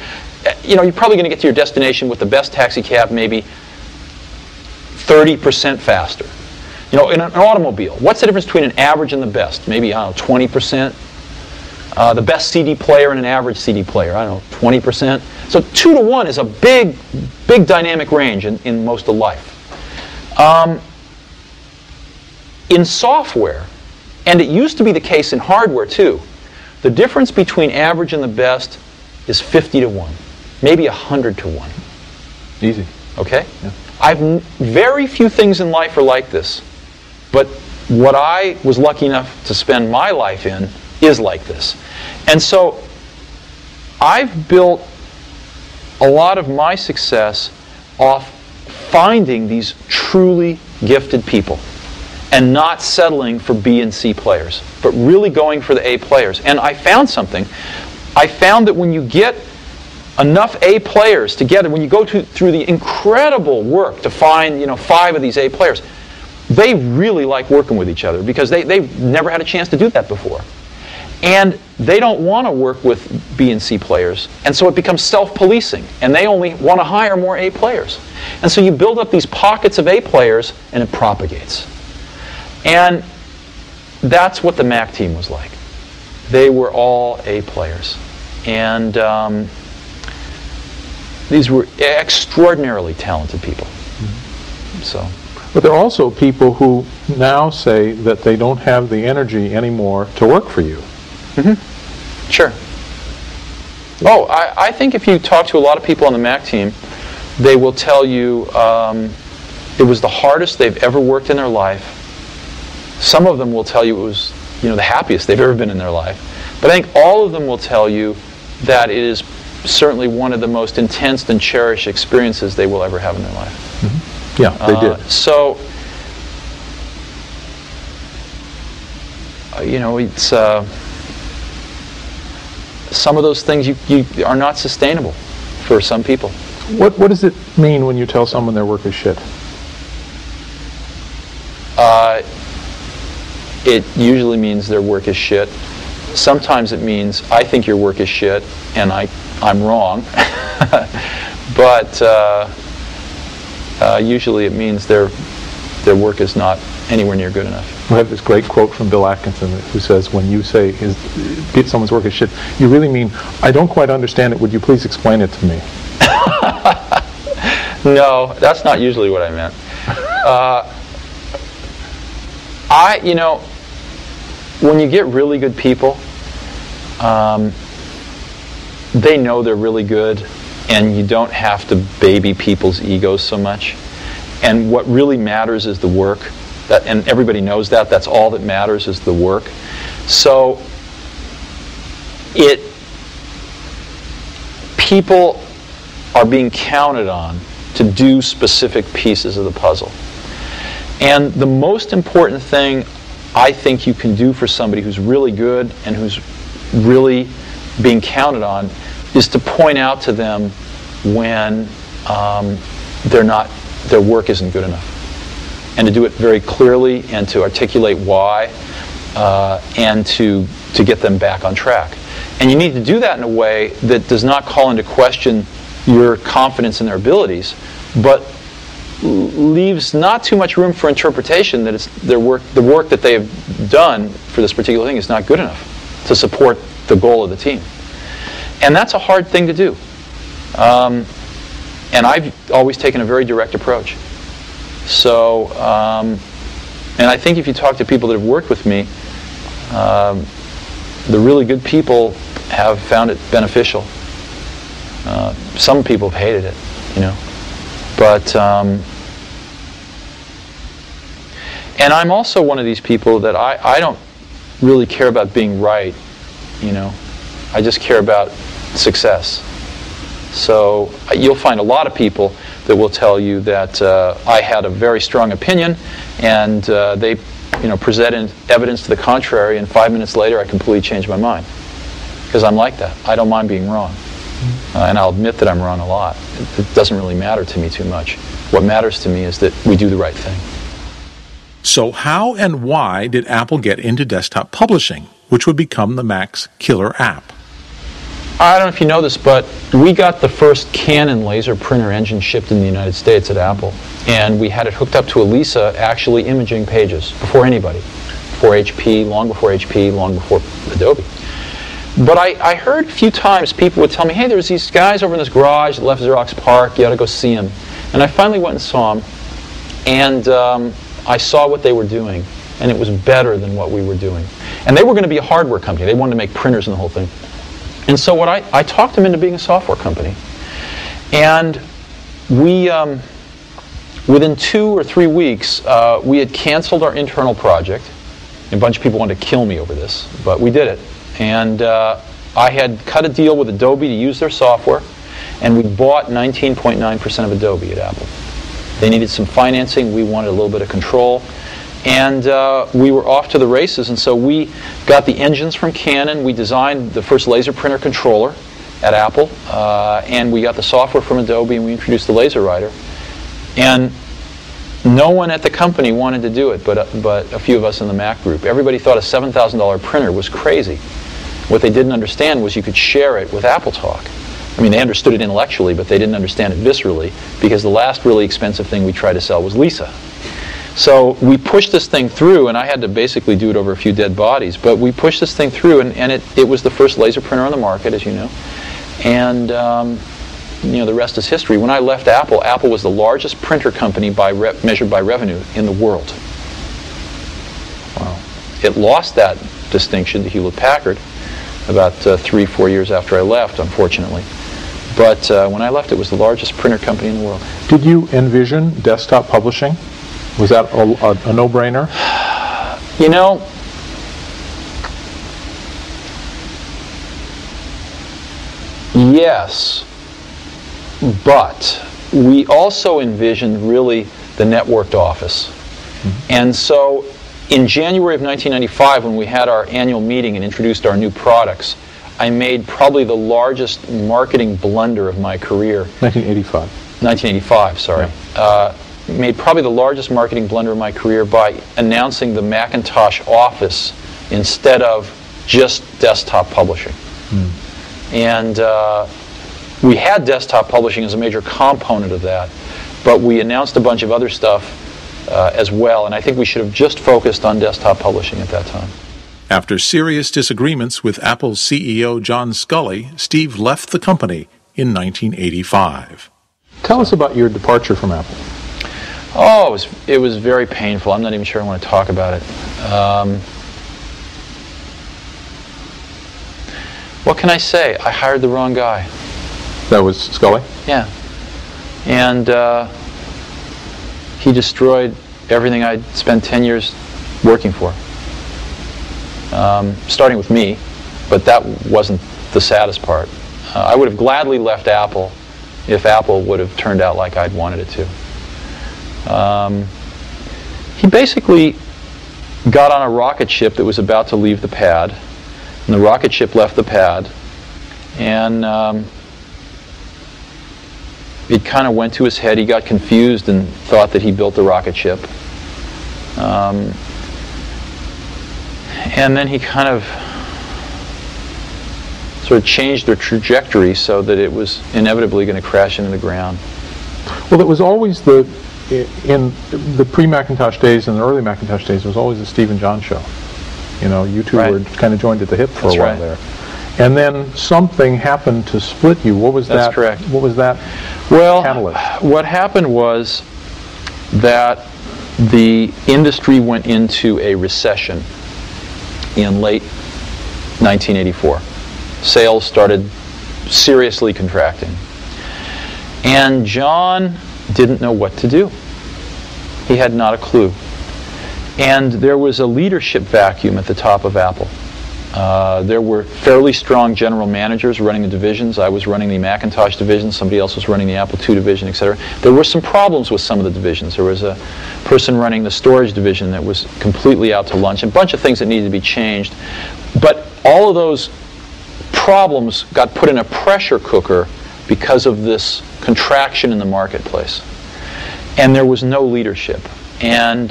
you're probably going to get to your destination with the best taxi cab maybe 30% faster. In an automobile, what's the difference between an average and the best? Maybe, 20%. The best CD player and an average CD player, 20%. So 2 to 1 is a big dynamic range in most of life. In software, and it used to be the case in hardware too, the difference between average and the best is 50 to 1, maybe 100 to 1. Easy. Okay? Yeah. Very few things in life are like this, but what I was lucky enough to spend my life in is like this. And so I've built a lot of my success off finding these truly gifted people and not settling for B and C players, but really going for the A players. And I found something. I found that when you get enough A players together, when you go through the incredible work to find 5 of these A players, they really like working with each other because they've never had a chance to do that before. And they don't want to work with B and C players, and so it becomes self-policing, and they only want to hire more A players. And so you build up these pockets of A players, and it propagates. And that's what the Mac team was like. They were all A players. And these were extraordinarily talented people. Mm-hmm. So. But there are also people who now say that they don't have the energy anymore to work for you. Mm-hmm. Sure. Oh, I think if you talk to a lot of people on the Mac team, they will tell you it was the hardest they've ever worked in their life. Some of them will tell you it was the happiest they've ever been in their life. But I think all of them will tell you that it is certainly one of the most intense and cherished experiences they will ever have in their life. Mm-hmm. Yeah, they did. So, it's some of those things you are not sustainable for some people. What does it mean when you tell someone their work is shit? It usually means their work is shit. Sometimes it means I think your work is shit and I'm wrong. But usually it means their work is not anywhere near good enough. We have this great quote from Bill Atkinson who says, when you say someone's work is shit, you really mean, I don't quite understand it, would you please explain it to me? No, that's not usually what I meant. When you get really good people, they know they're really good, and you don't have to baby people's egos so much. And what really matters is the work. And everybody knows that. That's all that matters is the work. So people are being counted on to do specific pieces of the puzzle. And the most important thing I think you can do for somebody who's really good and who's really being counted on is to point out to them when their work isn't good enough. And to do it very clearly and to articulate why and to get them back on track. And you need to do that in a way that does not call into question your confidence in their abilities, but leaves not too much room for interpretation that it's the work that they have done for this particular thing is not good enough to support the goal of the team. And that's a hard thing to do. And I've always taken a very direct approach. So, and I think if you talk to people that have worked with me, the really good people have found it beneficial. Some people have hated it, But, and I'm also one of these people that I don't really care about being right, I just care about success. So you'll find a lot of people that will tell you that I had a very strong opinion, and they, presented evidence to the contrary, and 5 minutes later I completely changed my mind. Because I'm like that. I don't mind being wrong. And I'll admit that I'm wrong a lot. It doesn't really matter to me too much. What matters to me is that we do the right thing. So how and why did Apple get into desktop publishing, which would become the Mac's killer app? I don't know if you know this, but we got the first Canon laser printer engine shipped in the United States at Apple. And we had it hooked up to a Lisa actually imaging pages before anybody. Before HP, long before HP, long before Adobe. But I heard a few times people would tell me, hey, there's these guys over in this garage that left Xerox PARC, you ought to go see them. And I finally went and saw them, and I saw what they were doing, and it was better than what we were doing. And they were going to be a hardware company. They wanted to make printers and the whole thing. And so I talked them into being a software company. And we, within 2 or 3 weeks, we had canceled our internal project. A bunch of people wanted to kill me over this, but we did it. And I had cut a deal with Adobe to use their software, and we bought 19.9% of Adobe at Apple. They needed some financing. We wanted a little bit of control. And we were off to the races, and so we got the engines from Canon. We designed the first laser printer controller at Apple, and we got the software from Adobe, and we introduced the laser writer. And no one at the company wanted to do it but a few of us in the Mac group. Everybody thought a $7,000 printer was crazy. What they didn't understand was you could share it with Apple Talk. I mean, they understood it intellectually, but they didn't understand it viscerally, because the last really expensive thing we tried to sell was Lisa. So we pushed this thing through, and I had to basically do it over a few dead bodies, but we pushed this thing through, and it was the first laser printer on the market, as you know. And the rest is history. When I left Apple, Apple was the largest printer company measured by revenue in the world. Wow. It lost that distinction to Hewlett-Packard about 3-4 years after I left, unfortunately. But when I left, it was the largest printer company in the world. Did you envision desktop publishing? Was that a no-brainer? You know, yes, but we also envisioned really the networked office. Mm-hmm. And so in January of 1995, when we had our annual meeting and introduced our new products, I made probably the largest marketing blunder of my career. 1985, sorry. Yeah. Made probably the largest marketing blunder of my career by announcing the Macintosh Office instead of just desktop publishing. Mm. And we had desktop publishing as a major component of that, but we announced a bunch of other stuff as well, and I think we should have just focused on desktop publishing at that time. After serious disagreements with Apple's CEO John Sculley, Steve left the company in 1985. Tell us about your departure from Apple. Oh, it was very painful. I'm not even sure I want to talk about it. What can I say? I hired the wrong guy. That was Sculley? Yeah. And he destroyed everything I'd spent 10 years working for. Starting with me, but that wasn't the saddest part. I would have gladly left Apple if Apple would have turned out like I'd wanted it to. He basically got on a rocket ship that was about to leave the pad, and the rocket ship left the pad, and it kind of went to his head. He got confused and thought that he built the rocket ship. And then he kind of sort of changed the trajectory so that it was inevitably going to crash into the ground. Well, it was always in the pre-Macintosh days and the early Macintosh days, it was always the Steve and John show. You know, you two were kind of joined at the hip for a while there. And then something happened to split you. What was that? That's correct. What was that catalyst? What happened was that the industry went into a recession in late 1984. Sales started seriously contracting. And John didn't know what to do. He had not a clue. And there was a leadership vacuum at the top of Apple. There were fairly strong general managers running the divisions. I was running the Macintosh division. Somebody else was running the Apple II division, etc. There were some problems with some of the divisions. There was a person running the storage division that was completely out to lunch, and a bunch of things that needed to be changed. But all of those problems got put in a pressure cooker because of this contraction in the marketplace. And there was no leadership. And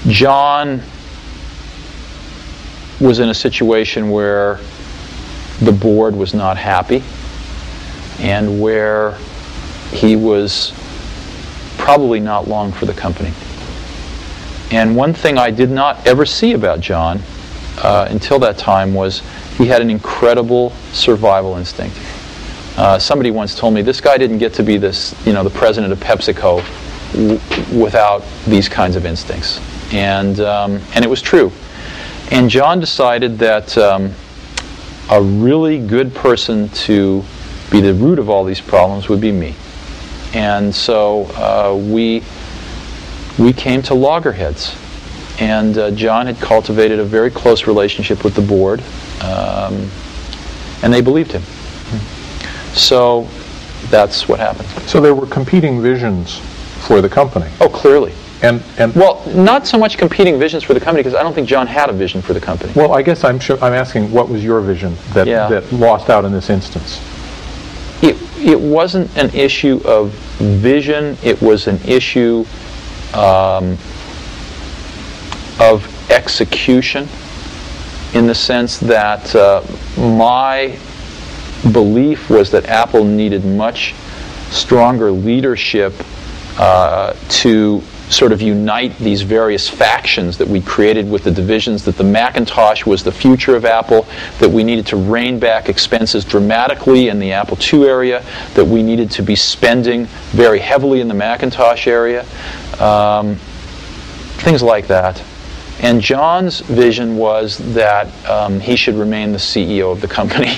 John was in a situation where the board was not happy and where he was probably not long for the company. And one thing I did not ever see about John until that time was he had an incredible survival instinct. Somebody once told me this guy didn't get to be the president of PepsiCo without these kinds of instincts, and it was true. And John decided that a really good person to be the root of all these problems would be me. And so we came to loggerheads. And John had cultivated a very close relationship with the board, and they believed him. So that's what happened. So there were competing visions for the company. Oh, clearly. And well, not so much competing visions for the company, because I don't think John had a vision for the company. Well, I guess I'm asking, what was your vision that lost out in this instance? It wasn't an issue of vision. It was an issue of execution, in the sense that my belief was that Apple needed much stronger leadership to sort of unite these various factions that we created with the divisions, that the Macintosh was the future of Apple, that we needed to rein back expenses dramatically in the Apple II area, that we needed to be spending very heavily in the Macintosh area, things like that. And John's vision was that he should remain the CEO of the company,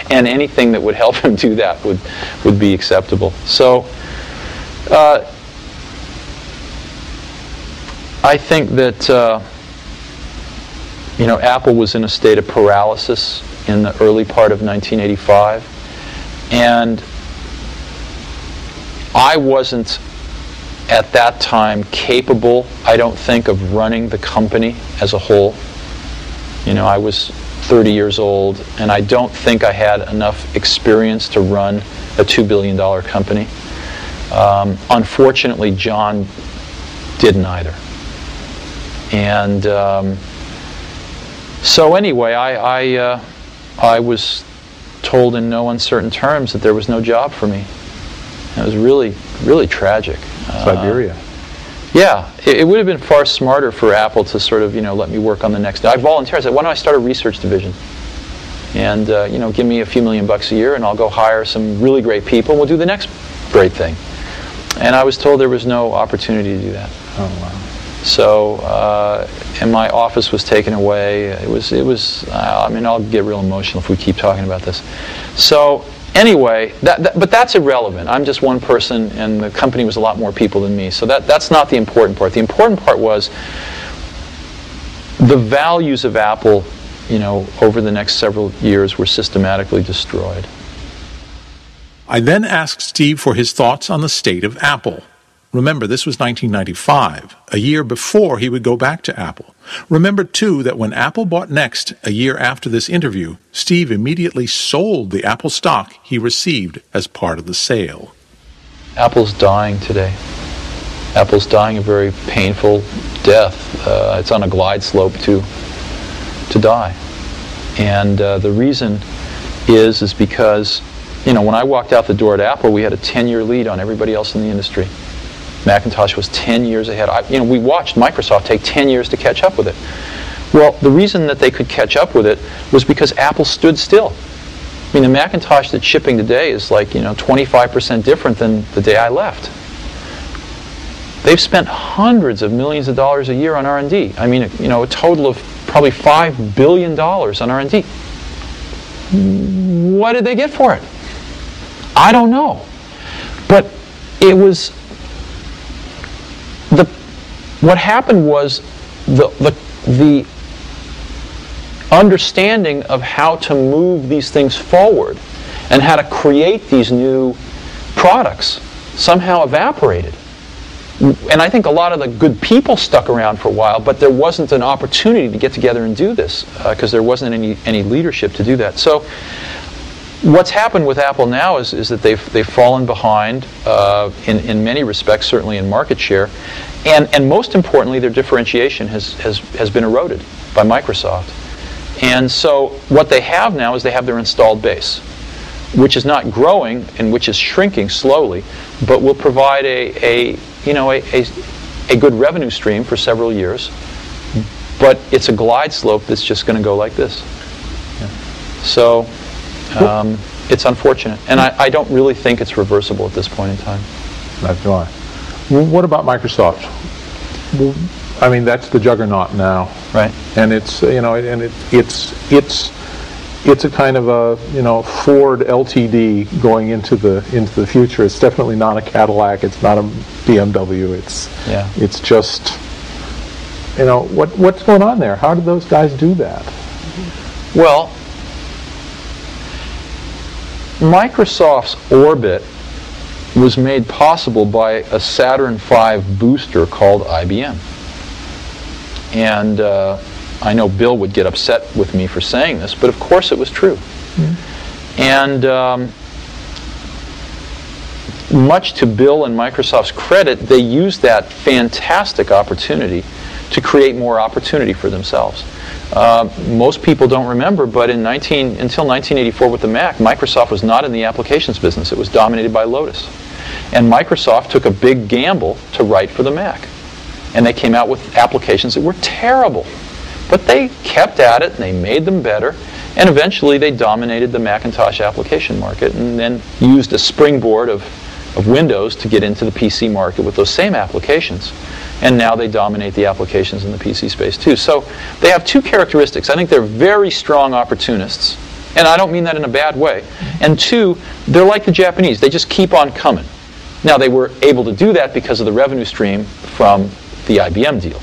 and anything that would help him do that would be acceptable. So I think that Apple was in a state of paralysis in the early part of 1985, and I wasn't at that time capable, I don't think, of running the company as a whole. I was 30 years old, and I don't think I had enough experience to run a $2 billion company. Unfortunately, John didn't either. And so anyway, I was told in no uncertain terms that there was no job for me. It was really, really tragic. Siberia. Yeah, it would have been far smarter for Apple to sort of, let me work on the next. I volunteered. I said, why don't I start a research division? And give me a few $1 million a year, and I'll go hire some really great people, and we'll do the next great thing. And I was told there was no opportunity to do that. Oh wow. So, and my office was taken away. It was. I'll get real emotional if we keep talking about this. So anyway, but that's irrelevant. I'm just one person, and the company was a lot more people than me. So that's not the important part. The important part was the values of Apple, over the next several years were systematically destroyed. I then asked Steve for his thoughts on the state of Apple. Remember, this was 1995, a year before he would go back to Apple. Remember, too, that when Apple bought Next a year after this interview, Steve immediately sold the Apple stock he received as part of the sale. Apple's dying today. Apple's dying a very painful death. It's on a glide slope to die. And the reason is because, when I walked out the door at Apple, we had a 10-year lead on everybody else in the industry. Macintosh was 10 years ahead. We watched Microsoft take 10 years to catch up with it. Well, the reason that they could catch up with it was because Apple stood still. The Macintosh that's shipping today is like, 25% different than the day I left. They've spent hundreds of millions of dollars a year on R&D. A total of probably $5 billion on R&D. What did they get for it? I don't know. But it was... What happened was the understanding of how to move these things forward and how to create these new products somehow evaporated. And I think a lot of the good people stuck around for a while, but there wasn't an opportunity to get together and do this because there wasn't any leadership to do that. So what's happened with Apple now is that they've fallen behind in many respects, certainly in market share, and most importantly, their differentiation has been eroded by Microsoft. And so what they have now is they have their installed base, which is not growing and which is shrinking slowly, but will provide a good revenue stream for several years. But it's a glide slope that's just going to go like this. Yeah. So. It's unfortunate, and I don't really think it's reversible at this point in time. Neither do I. What about Microsoft? That's the juggernaut now, right? And it's it's a kind of a Ford LTD going into the future. It's definitely not a Cadillac. It's not a BMW. It's just You know, what's going on there? How did those guys do that? Well, Microsoft's orbit was made possible by a Saturn V booster called IBM. And I know Bill would get upset with me for saying this, but of course it was true. Mm-hmm. And much to Bill and Microsoft's credit, they used that fantastic opportunity to create more opportunity for themselves. Most people don't remember, but until 1984 with the Mac, Microsoft was not in the applications business. It was dominated by Lotus. And Microsoft took a big gamble to write for the Mac. And they came out with applications that were terrible. But they kept at it, and they made them better, and eventually they dominated the Macintosh application market, and then used a springboard of Windows to get into the PC market with those same applications. And now they dominate the applications in the PC space too. So they have two characteristics. I think they're very strong opportunists, and I don't mean that in a bad way. And two, they're like the Japanese. They just keep on coming. Now, they were able to do that because of the revenue stream from the IBM deal.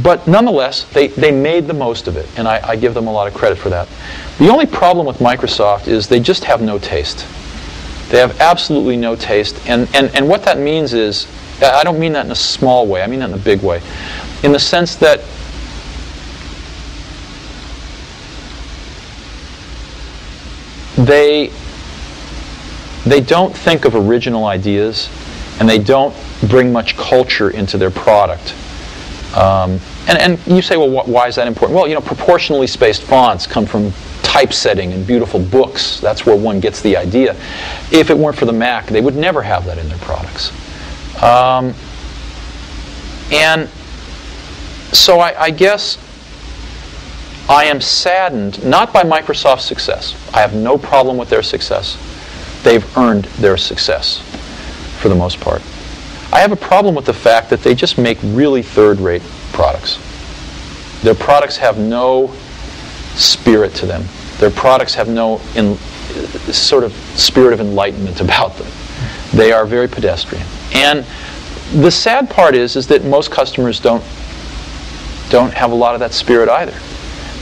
But nonetheless, they made the most of it, and I give them a lot of credit for that. The only problem with Microsoft is they just have no taste. They have absolutely no taste, and what that means is, I don't mean that in a small way, I mean that in a big way, in the sense that they don't think of original ideas, and they don't bring much culture into their product. And you say, well, why is that important? Well, you know, proportionally spaced fonts come from typesetting and beautiful books. That's where one gets the idea. If it weren't for the Mac, they would never have that in their products. And so I guess I am saddened, not by Microsoft's success. I have no problem with their success. They've earned their success, for the most part. I have a problem with the fact that they just make really third-rate products. Their products have no spirit to them. Their products have no sort of spirit of enlightenment about them. They are very pedestrian. And the sad part is that most customers don't have a lot of that spirit either.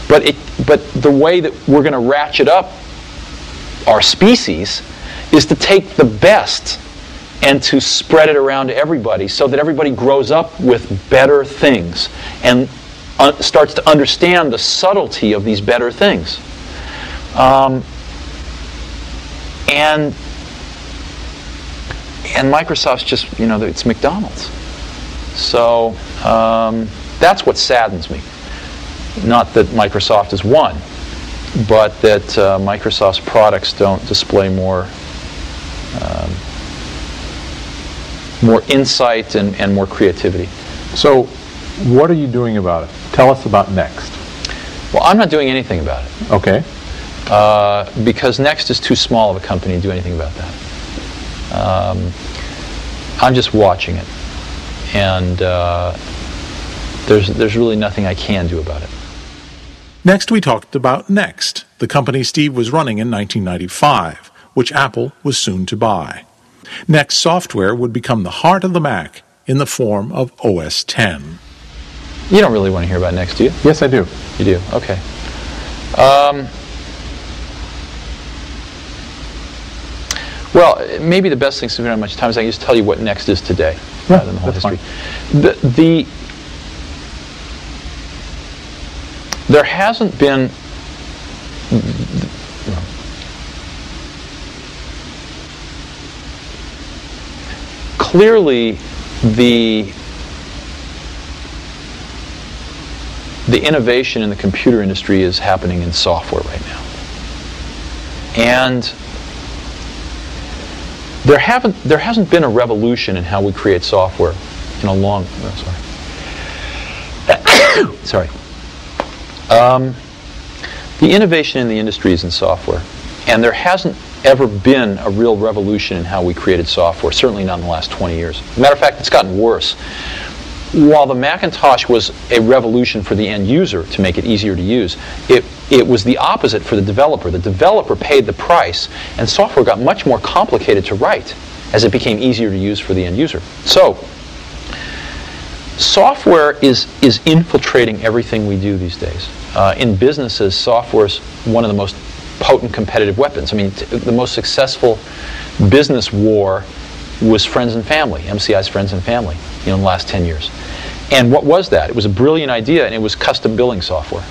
But the way that we're going to ratchet up our species is to take the best and to spread it around to everybody so that everybody grows up with better things and starts to understand the subtlety of these better things. And Microsoft's just, you know, it's McDonald's. So that's what saddens me. Not that Microsoft is one, but that Microsoft's products don't display more insight and more creativity. So what are you doing about it? Tell us about Next. Well, I'm not doing anything about it. Okay. Because Next is too small of a company to do anything about that. I'm just watching it. And there's really nothing I can do about it. Next, we talked about Next, the company Steve was running in 1995, which Apple was soon to buy. Next software would become the heart of the Mac in the form of OS X. You don't really want to hear about Next, do you? Yes, I do. You do? Okay. Well, maybe the best thing, since we don't have much time, is I can just tell you what Next is today, rather than the whole history. Fine. There hasn't been... Clearly, the innovation in the computer industry is happening in software right now. And there hasn't been a revolution in how we create software in a long... sorry. The innovation in the industry is in software, and there hasn't ever been a real revolution in how we created software, certainly not in the last 20 years. As a matter of fact, it's gotten worse. While the Macintosh was a revolution for the end user to make it easier to use, it was the opposite for the developer. The developer paid the price, and software got much more complicated to write as it became easier to use for the end user. So, Software is infiltrating everything we do these days. In businesses, software is one of the most potent competitive weapons. I mean, the most successful business war was friends and family, MCI's friends and family, in the last 10 years. And what was that? It was a brilliant idea, and it was custom billing software.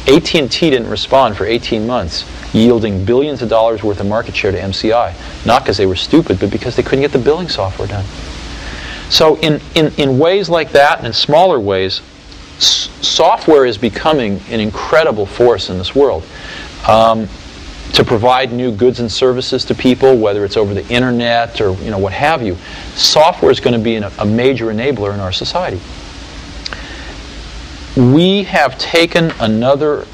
AT&T didn't respond for 18 months, yielding billions of dollars worth of market share to MCI, not because they were stupid, but because they couldn't get the billing software done. So in ways like that, and in smaller ways, software is becoming an incredible force in this world. To provide new goods and services to people, whether it's over the internet or what have you, software is going to be a major enabler in our society. We have taken another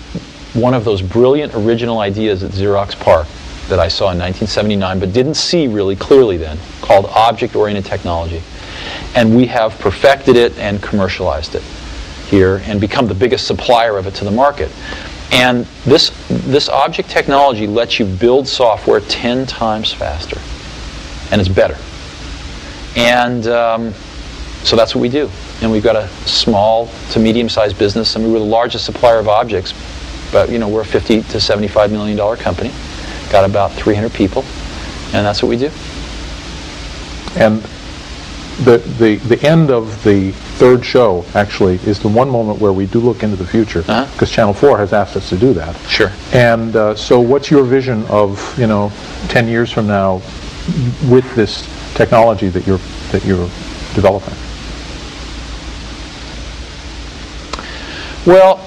one of those brilliant original ideas at Xerox PARC that I saw in 1979, but didn't see really clearly then, called object-oriented technology. And we have perfected it and commercialized it here and become the biggest supplier of it to the market. And this object technology lets you build software 10 times faster. And it's better. And so that's what we do. And we've got a small to medium-sized business. I mean, we're the largest supplier of objects, but we're a $50 to $75 million company. Got about 300 people, and that's what we do. And the end of the third show, actually, is the one moment where we do look into the future, because Channel 4 has asked us to do that. Sure. And so what's your vision of, 10 years from now with this technology that you're developing? Well,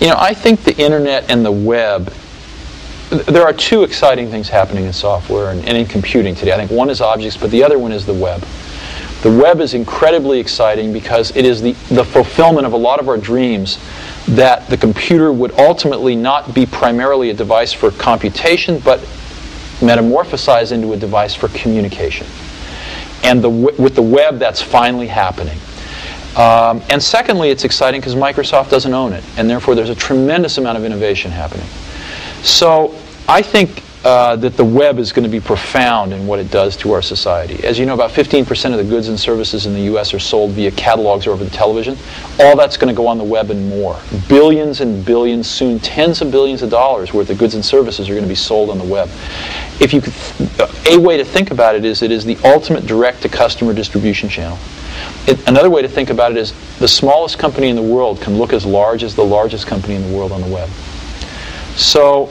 I think the internet and the web, there are two exciting things happening in software and in computing today. I think one is objects, but the other one is the web. The web is incredibly exciting because it is the fulfillment of a lot of our dreams that the computer would ultimately not be primarily a device for computation, but metamorphosize into a device for communication. And with the web, that's finally happening. And secondly, it's exciting because Microsoft doesn't own it, and therefore there's a tremendous amount of innovation happening. So I think that the web is going to be profound in what it does to our society. As you know, about 15% of the goods and services in the U.S. are sold via catalogs or over the television. All that's going to go on the web and more. Billions and billions, soon tens of billions of dollars worth of goods and services are going to be sold on the web. If you could, a way to think about it is the ultimate direct-to-customer distribution channel. Another way to think about it is the smallest company in the world can look as large as the largest company in the world on the web. So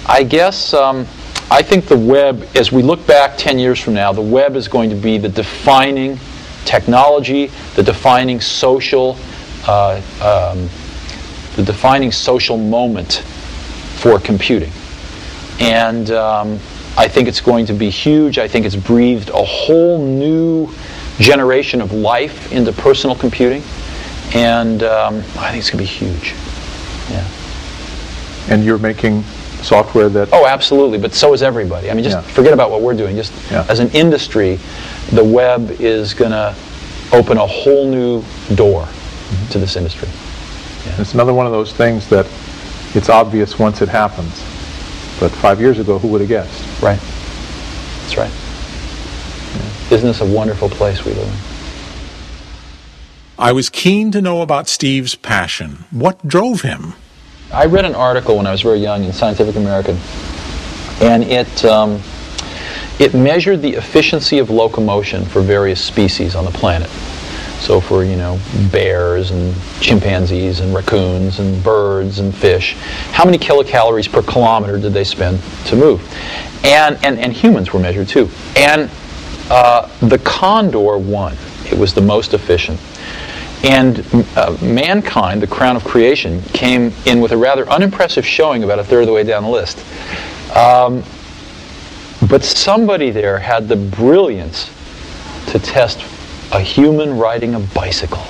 I guess I think the web, as we look back 10 years from now, the web is going to be the defining technology, the defining social moment for computing. And I think it's going to be huge. I think it's breathed a whole new generation of life into personal computing. And I think it's going to be huge. Yeah. And you're making software that... Oh, absolutely, but so is everybody. I mean, just forget about what we're doing. Just as an industry, the web is going to open a whole new door to this industry. Yeah. It's another one of those things that it's obvious once it happens. But 5 years ago, who would have guessed? Right. That's right. Yeah. Isn't this a wonderful place we live in? I was keen to know about Steve's passion. What drove him? I read an article when I was very young in Scientific American, and it measured the efficiency of locomotion for various species on the planet. So for, bears and chimpanzees and raccoons and birds and fish, how many kilocalories per kilometer did they spend to move? And humans were measured too. And the condor won. It was the most efficient. And mankind, the crown of creation, came in with a rather unimpressive showing about a third of the way down the list. But somebody there had the brilliance to test a human riding a bicycle.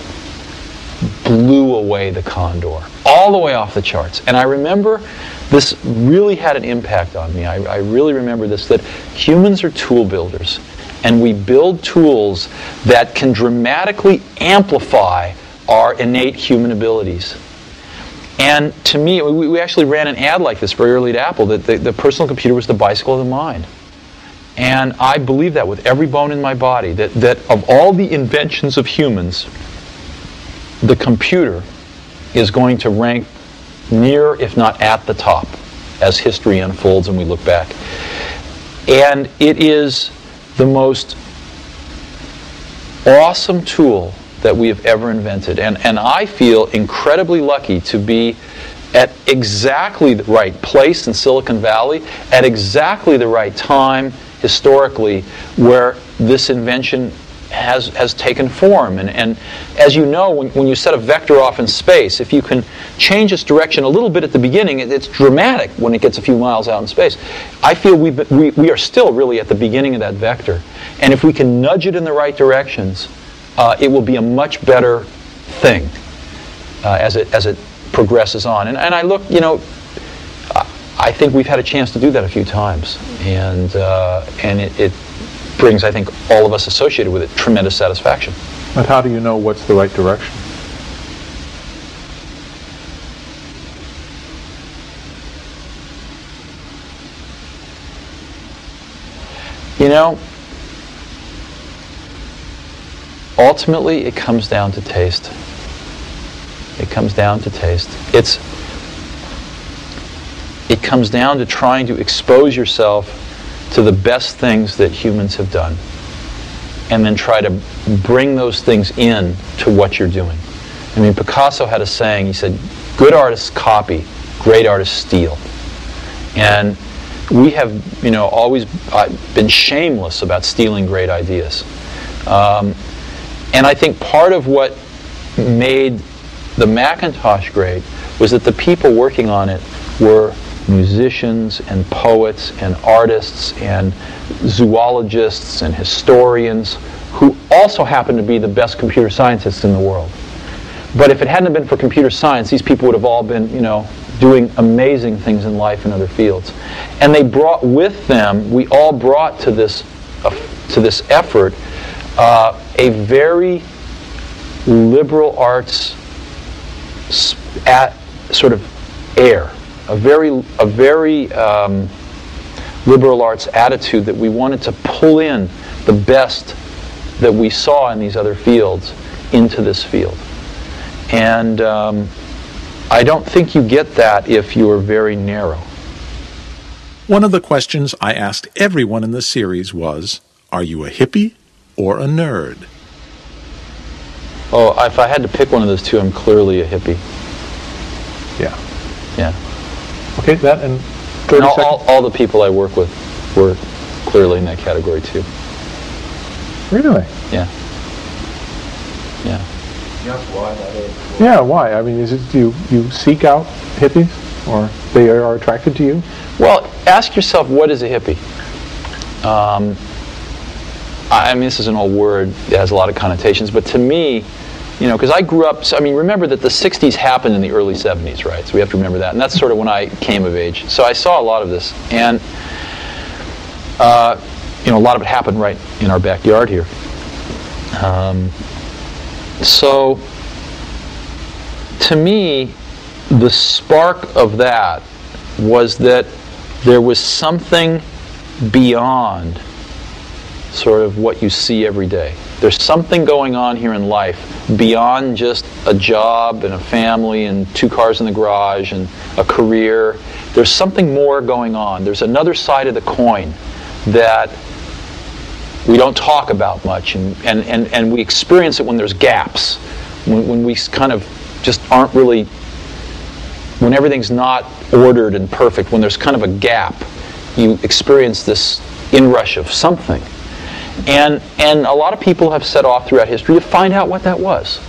Blew away the condor, all the way off the charts. And I remember this really had an impact on me. I really remember this, that humans are tool builders. And we build tools that can dramatically amplify our innate human abilities. And to me, we actually ran an ad like this very early at Apple, that the personal computer was the bicycle of the mind. And I believe that with every bone in my body, that of all the inventions of humans, the computer is going to rank near, if not at the top, as history unfolds and we look back. And it is the most awesome tool that we have ever invented. And I feel incredibly lucky to be at exactly the right place in Silicon Valley, at exactly the right time historically, where this invention has taken form. And as you know, when you set a vector off in space, if you can change its direction a little bit at the beginning, it's dramatic when it gets a few miles out in space. I feel we are still really at the beginning of that vector. And if we can nudge it in the right directions, it will be a much better thing as it progresses on. And I look, you know, I think we've had a chance to do that a few times. And it brings, I think, all of us associated with it tremendous satisfaction. But how do you know what's the right direction? You know, ultimately it comes down to taste. It comes down to taste. It comes down to trying to expose yourself to the best things that humans have done, and then try to bring those things in to what you're doing. I mean, Picasso had a saying, he said, good artists copy, great artists steal. And we have, you know, always been shameless about stealing great ideas. And I think part of what made the Macintosh great was that the people working on it were musicians and poets and artists and zoologists and historians who also happen to be the best computer scientists in the world. But if it hadn't been for computer science, these people would have all been, you know, doing amazing things in life in other fields. And they brought with them, we all brought to this effort a very liberal arts sort of air, a very liberal arts attitude that we wanted to pull in the best that we saw in these other fields into this field. And I don't think you get that if you're very narrow. One of the questions I asked everyone in the series was, are you a hippie or a nerd? Oh, if I had to pick one of those two, I'm clearly a hippie. Yeah. Yeah. Okay, that and 30 and seconds. All the people I work with were clearly in that category too. Really? Yeah. Yeah. Yeah, why? I mean, is it you seek out hippies, or they are attracted to you? Well, ask yourself, what is a hippie? I mean, this is an old word that has a lot of connotations, but to me, you know, because I grew up, I mean, remember that the 60s happened in the early 70s, right? So we have to remember that. And that's sort of when I came of age. So I saw a lot of this. And, you know, a lot of it happened right in our backyard here. So, to me, the spark of that was that there was something beyond sort of what you see every day. There's something going on here in life beyond just a job and a family and 2 cars in the garage and a career. There's something more going on. There's another side of the coin that we don't talk about much, and we experience it when there's gaps, when we kind of just aren't really, when everything's not ordered and perfect, when there's kind of a gap, you experience this inrush of something. And a lot of people have set off throughout history to find out what that was.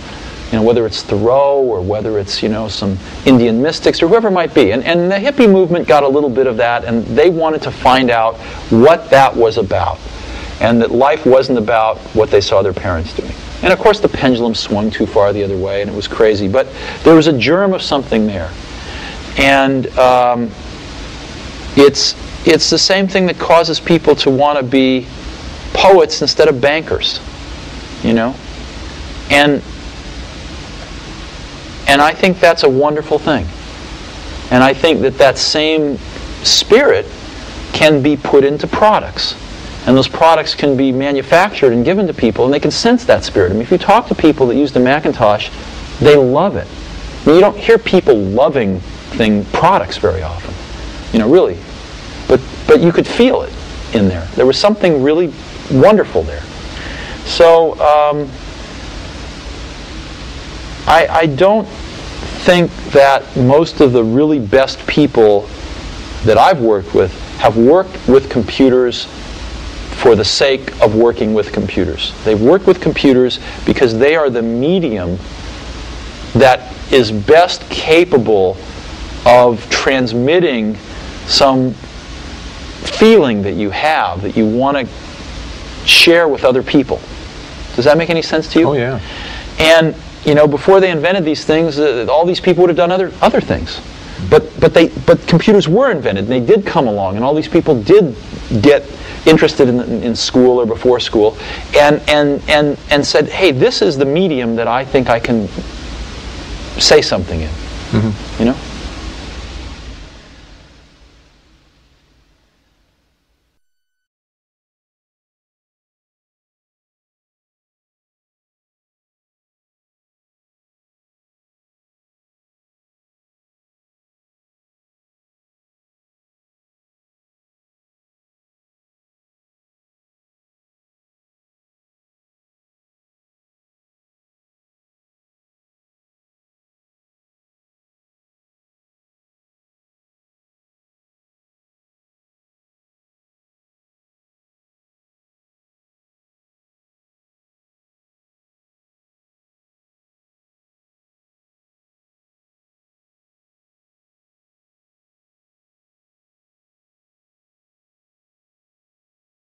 You know, whether it's Thoreau or whether it's, you know, some Indian mystics or whoever it might be. And the hippie movement got a little bit of that, and they wanted to find out what that was about. And that life wasn't about what they saw their parents doing. And of course the pendulum swung too far the other way and it was crazy. But there was a germ of something there. And it's the same thing that causes people to want to be poets instead of bankers, you know? And I think that's a wonderful thing. And I think that same spirit can be put into products. And those products can be manufactured and given to people, and they can sense that spirit. I mean, if you talk to people that use the Macintosh, they love it. I mean, you don't hear people loving products very often, really. But you could feel it in there. There was something really wonderful there. So I don't think that most of the really best people that I've worked with have worked with computers for the sake of working with computers. They've worked with computers because they are the medium that is best capable of transmitting some feeling that you have, that you want to share with other people. Does that make any sense to you? Oh, yeah. And, before they invented these things, all these people would have done other things. But computers were invented, and they did come along, and all these people did get interested in school or before school, and said, hey, this is the medium that I think I can say something in. Mm-hmm.